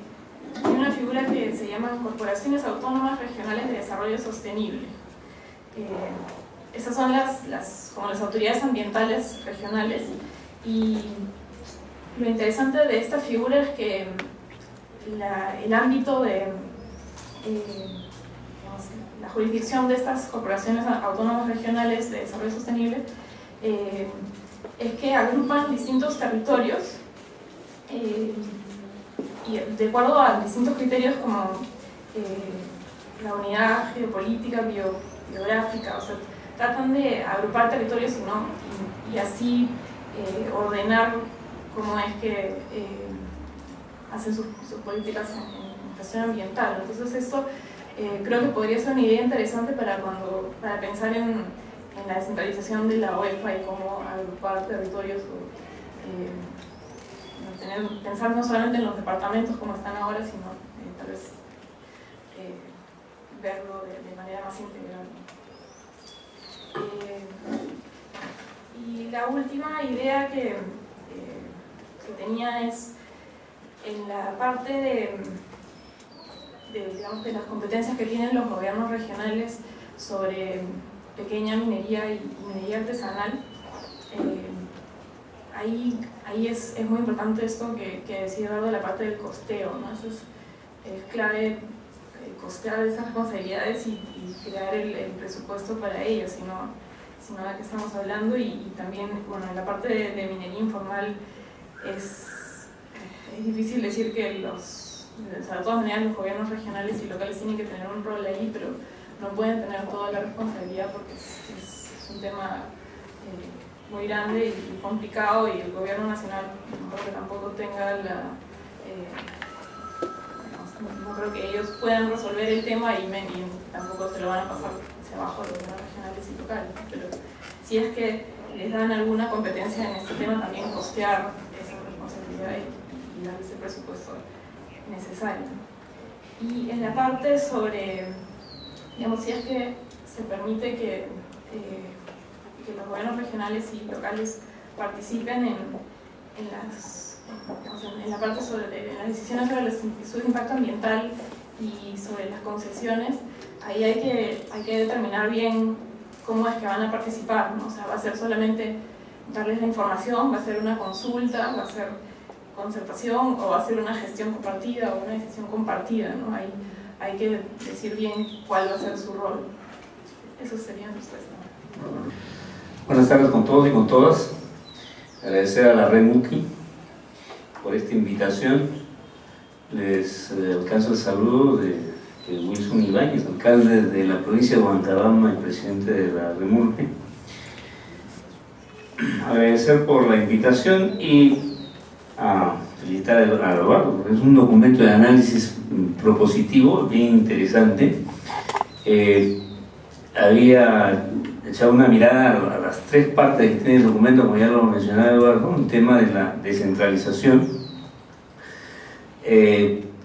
una figura que se llama Corporaciones Autónomas Regionales de Desarrollo Sostenible. Esas son como las autoridades ambientales regionales, y lo interesante de esta figura es que el ámbito de la jurisdicción de estas corporaciones autónomas regionales de desarrollo sostenible es que agrupan distintos territorios y de acuerdo a distintos criterios como la unidad geopolítica, biográfica, o sea, tratan de agrupar territorios y así ordenar cómo es que hacen sus políticas en gestión ambiental. Entonces esto creo que podría ser una idea interesante para pensar en la descentralización de la OEFA y cómo agrupar territorios, pensar no solamente en los departamentos como están ahora, sino tal vez verlo de manera más integral. Y la última idea que tenía es en la parte de las competencias que tienen los gobiernos regionales sobre pequeña minería y minería artesanal. Ahí es muy importante esto que decía Eduardo, la parte del costeo, ¿no? Eso es clave, costear esas responsabilidades y crear el presupuesto para ellos, sino de qué estamos hablando. Y también, bueno, en la parte de minería informal es difícil decir que o sea, de todas maneras los gobiernos regionales y locales tienen que tener un rol ahí, pero no pueden tener toda la responsabilidad porque es un tema muy grande y complicado, y el gobierno nacional no creo que tampoco tenga no creo que ellos puedan resolver el tema y tampoco se lo van a pasar hacia abajo a los gobiernos regionales y locales, pero si es que les dan alguna competencia en este tema, también costear esa responsabilidad y darles el presupuesto necesario. Y en la parte sobre, digamos, si es que se permite que los gobiernos regionales y locales participen en la parte en las decisiones sobre los estudios de impacto ambiental y sobre las concesiones, ahí hay que determinar bien cómo es que van a participar, ¿no? O sea, va a ser solamente darles la información, va a ser una consulta, va a ser concertación, o va a ser una gestión compartida o una decisión compartida, ¿no? Hay que decir bien cuál va a ser su rol. Eso sería nuestra estimada. Buenas tardes con todos y con todas. Agradecer a la Red MUCI por esta invitación. Les alcanzo el saludo de Wilson Ibáñez, alcalde de la provincia de Huancabamba y presidente de la Red MUCI. Agradecer por la invitación y felicitar a Eduardo, porque es un documento de análisis propositivo bien interesante. Había echado una mirada a las tres partes que tiene el documento, como ya lo mencionaba Eduardo, el tema de la descentralización.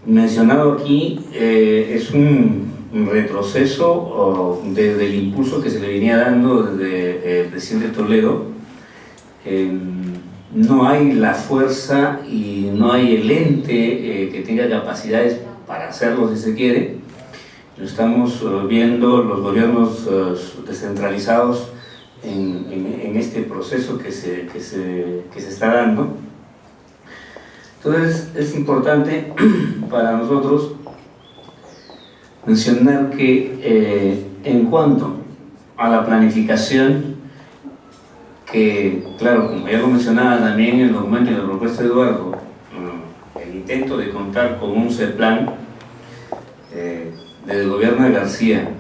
Mencionado aquí es un retroceso desde el impulso que se le venía dando desde el presidente Toledo. No hay la fuerza y no hay el ente que tenga capacidades para hacerlo si se quiere. Lo estamos viendo los gobiernos descentralizados en este proceso que se está dando. Entonces es importante para nosotros mencionar que en cuanto a la planificación, que claro, como ya lo mencionaba también en el documento y en la propuesta de Eduardo, el intento de contar con un CEPLAN del gobierno de García,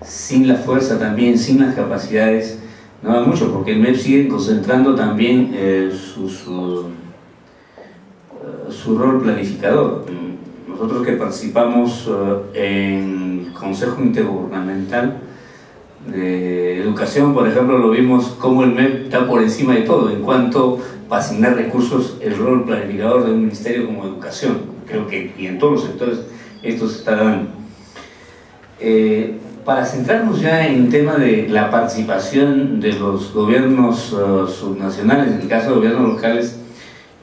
sin la fuerza también, sin las capacidades, no da mucho, porque el MEP sigue concentrando también su rol planificador. Nosotros que participamos en el Consejo Intergubernamental de Educación, por ejemplo, lo vimos como el MEP está por encima de todo en cuanto a asignar recursos, el rol planificador de un ministerio como Educación. Creo que y en todos los sectores esto se está dando. Para centrarnos ya en el tema de la participación de los gobiernos subnacionales, en el caso de gobiernos locales,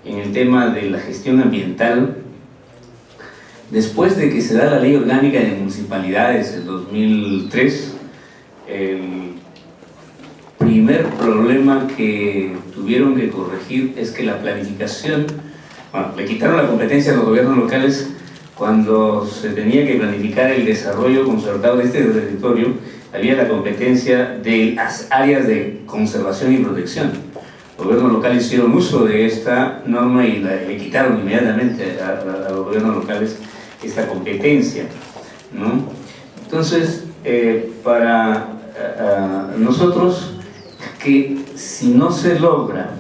en el tema de la gestión ambiental, después de que se da la Ley Orgánica de Municipalidades en 2003, el primer problema que tuvieron que corregir es que la planificación, bueno, le quitaron la competencia a los gobiernos locales cuando se tenía que planificar el desarrollo concertado de este territorio. Había la competencia de las áreas de conservación y protección. Los gobiernos locales hicieron uso de esta norma y le quitaron inmediatamente a los gobiernos locales esta competencia, ¿no? Entonces, para nosotros, que si no se logra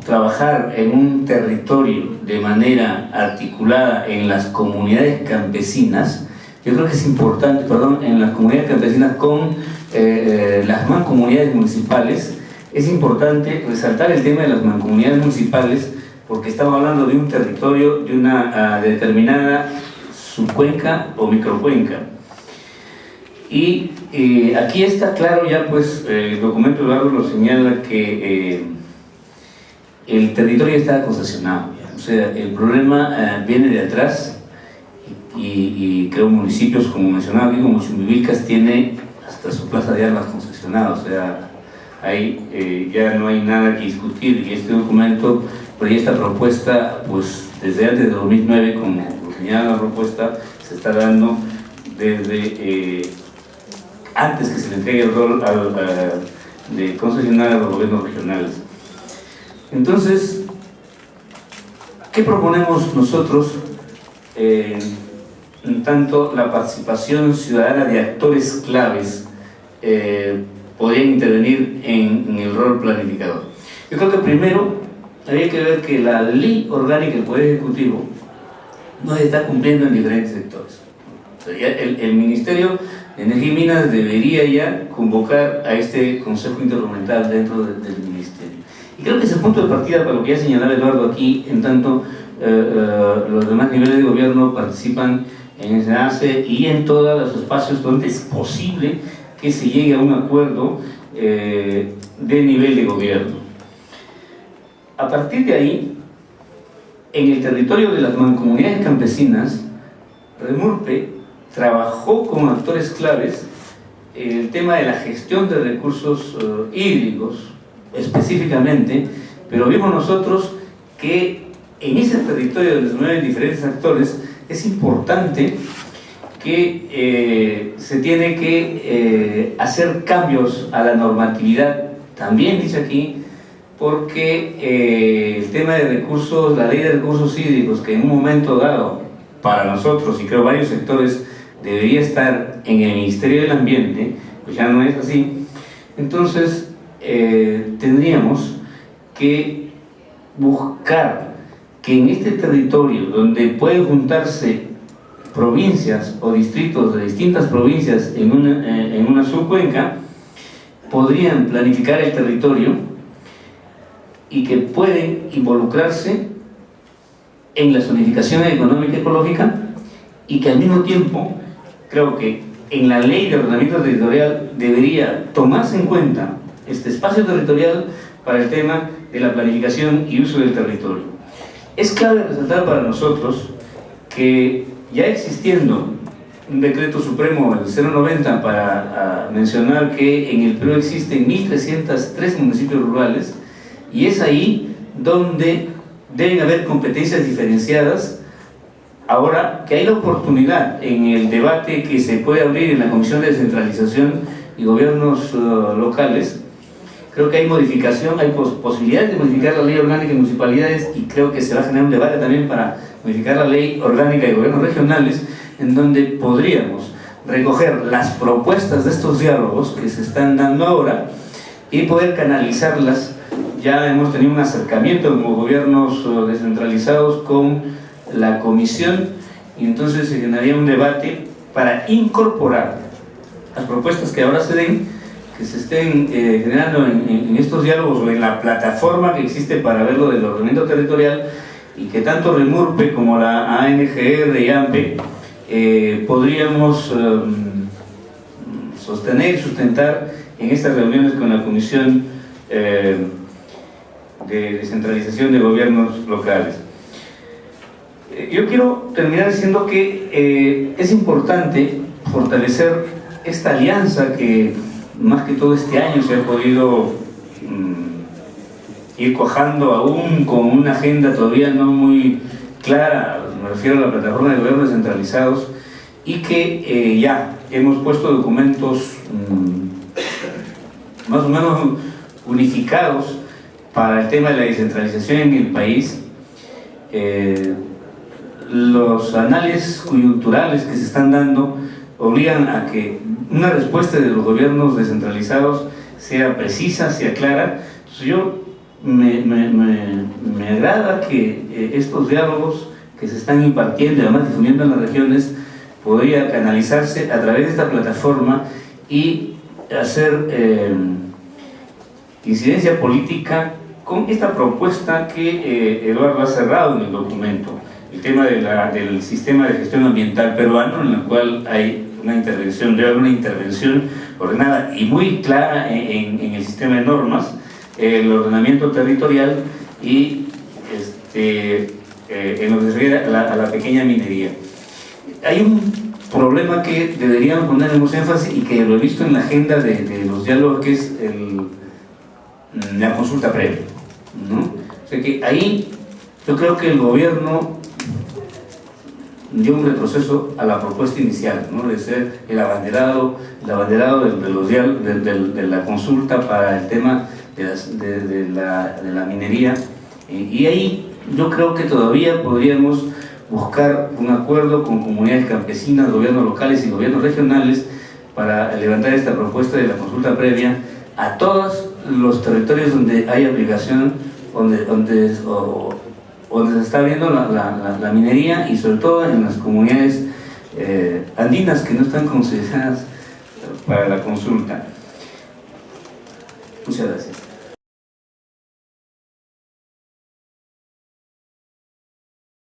trabajar en un territorio de manera articulada en las comunidades campesinas, yo creo que es importante, en las comunidades campesinas con las mancomunidades municipales, es importante resaltar el tema de las mancomunidades municipales, porque estamos hablando de un territorio, de una determinada subcuenca o microcuenca. Y aquí está claro ya, pues, el documento de Eduardo lo señala que el territorio está concesionado. O sea, el problema viene de atrás y creo municipios, como mencionaba aquí, como Chumbivilcas, tiene hasta su plaza de armas concesionada. O sea, ahí ya no hay nada que discutir, y este documento, pero esta propuesta, pues desde antes de 2009, como señala la propuesta, se está dando desde antes que se le entregue el rol de concesionar a los gobiernos regionales. Entonces, ¿qué proponemos nosotros? En tanto la participación ciudadana de actores claves podrían intervenir en el rol planificador. Yo creo que primero habría que ver que la Ley Orgánica del Poder Ejecutivo no se está cumpliendo en diferentes sectores. O sea, el Ministerio de Energía y Minas debería ya convocar a este Consejo Intergubernamental dentro del Ministerio. Y creo que ese punto de partida para lo que ya señalaba Eduardo aquí, en tanto los demás niveles de gobierno participan en ese ACE y en todos los espacios donde es posible que se llegue a un acuerdo de nivel de gobierno. A partir de ahí, en el territorio de las mancomunidades campesinas, Remurpe trabajó con actores claves el tema de la gestión de recursos hídricos específicamente, pero vimos nosotros que en ese territorio donde se mueven diferentes actores es importante que se tiene que hacer cambios a la normatividad, también dice aquí, porque el tema de recursos, la ley de recursos hídricos, que en un momento dado para nosotros y creo varios sectores debería estar en el Ministerio del Ambiente, pues ya no es así. Entonces tendríamos que buscar que en este territorio donde pueden juntarse provincias o distritos de distintas provincias en una subcuenca, podrían planificar el territorio y que pueden involucrarse en la zonificación económica y ecológica, y que al mismo tiempo creo que en la ley de ordenamiento territorial debería tomarse en cuenta este espacio territorial para el tema de la planificación y uso del territorio. Es clave resaltar para nosotros que ya existiendo un decreto supremo, el 090, para mencionar que en el Perú existen 1.303 municipios rurales, y es ahí donde deben haber competencias diferenciadas ahora que hay la oportunidad en el debate que se puede abrir en la Comisión de Descentralización y Gobiernos Locales, creo que hay modificación, hay posibilidades de modificar la ley orgánica de municipalidades, y creo que se va a generar un debate también para modificar la ley orgánica de gobiernos regionales, en donde podríamos recoger las propuestas de estos diálogos que se están dando ahora y poder canalizarlas. Ya hemos tenido un acercamiento como gobiernos descentralizados con la comisión, y entonces se generaría un debate para incorporar las propuestas que ahora se den, que se estén generando en estos diálogos o en la plataforma que existe para ver lo del ordenamiento territorial, y que tanto REMURPE como la ANGR y AMPE podríamos sostener y sustentar en estas reuniones con la Comisión de Descentralización de Gobiernos Locales. Yo quiero terminar diciendo que es importante fortalecer esta alianza que más que todo este año se ha podido ir cuajando, aún con una agenda todavía no muy clara, me refiero a la plataforma de gobiernos descentralizados, y que ya hemos puesto documentos más o menos unificados para el tema de la descentralización en el país. Los análisis coyunturales que se están dando obligan a que una respuesta de los gobiernos descentralizados sea precisa, sea clara. Entonces yo me agrada que estos diálogos que se están impartiendo y además difundiendo en las regiones podría canalizarse a través de esta plataforma y hacer incidencia política con esta propuesta que Eduardo ha cerrado en el documento, el tema del sistema de gestión ambiental peruano, en el cual hay una intervención, debe haber una intervención ordenada y muy clara en el sistema de normas, el ordenamiento territorial y en lo que se refiere a la pequeña minería. Hay un problema que deberíamos ponerle énfasis y que lo he visto en la agenda de los diálogos, que es la consulta previa, ¿no? O sea que ahí yo creo que el gobierno dio un retroceso a la propuesta inicial, ¿no? De ser el abanderado de la consulta para el tema de la minería, y ahí yo creo que todavía podríamos buscar un acuerdo con comunidades campesinas, gobiernos locales y gobiernos regionales para levantar esta propuesta de la consulta previa a todos los territorios donde hay aplicación, donde se está viendo la minería, y sobre todo en las comunidades andinas que no están consideradas para la consulta. Muchas gracias.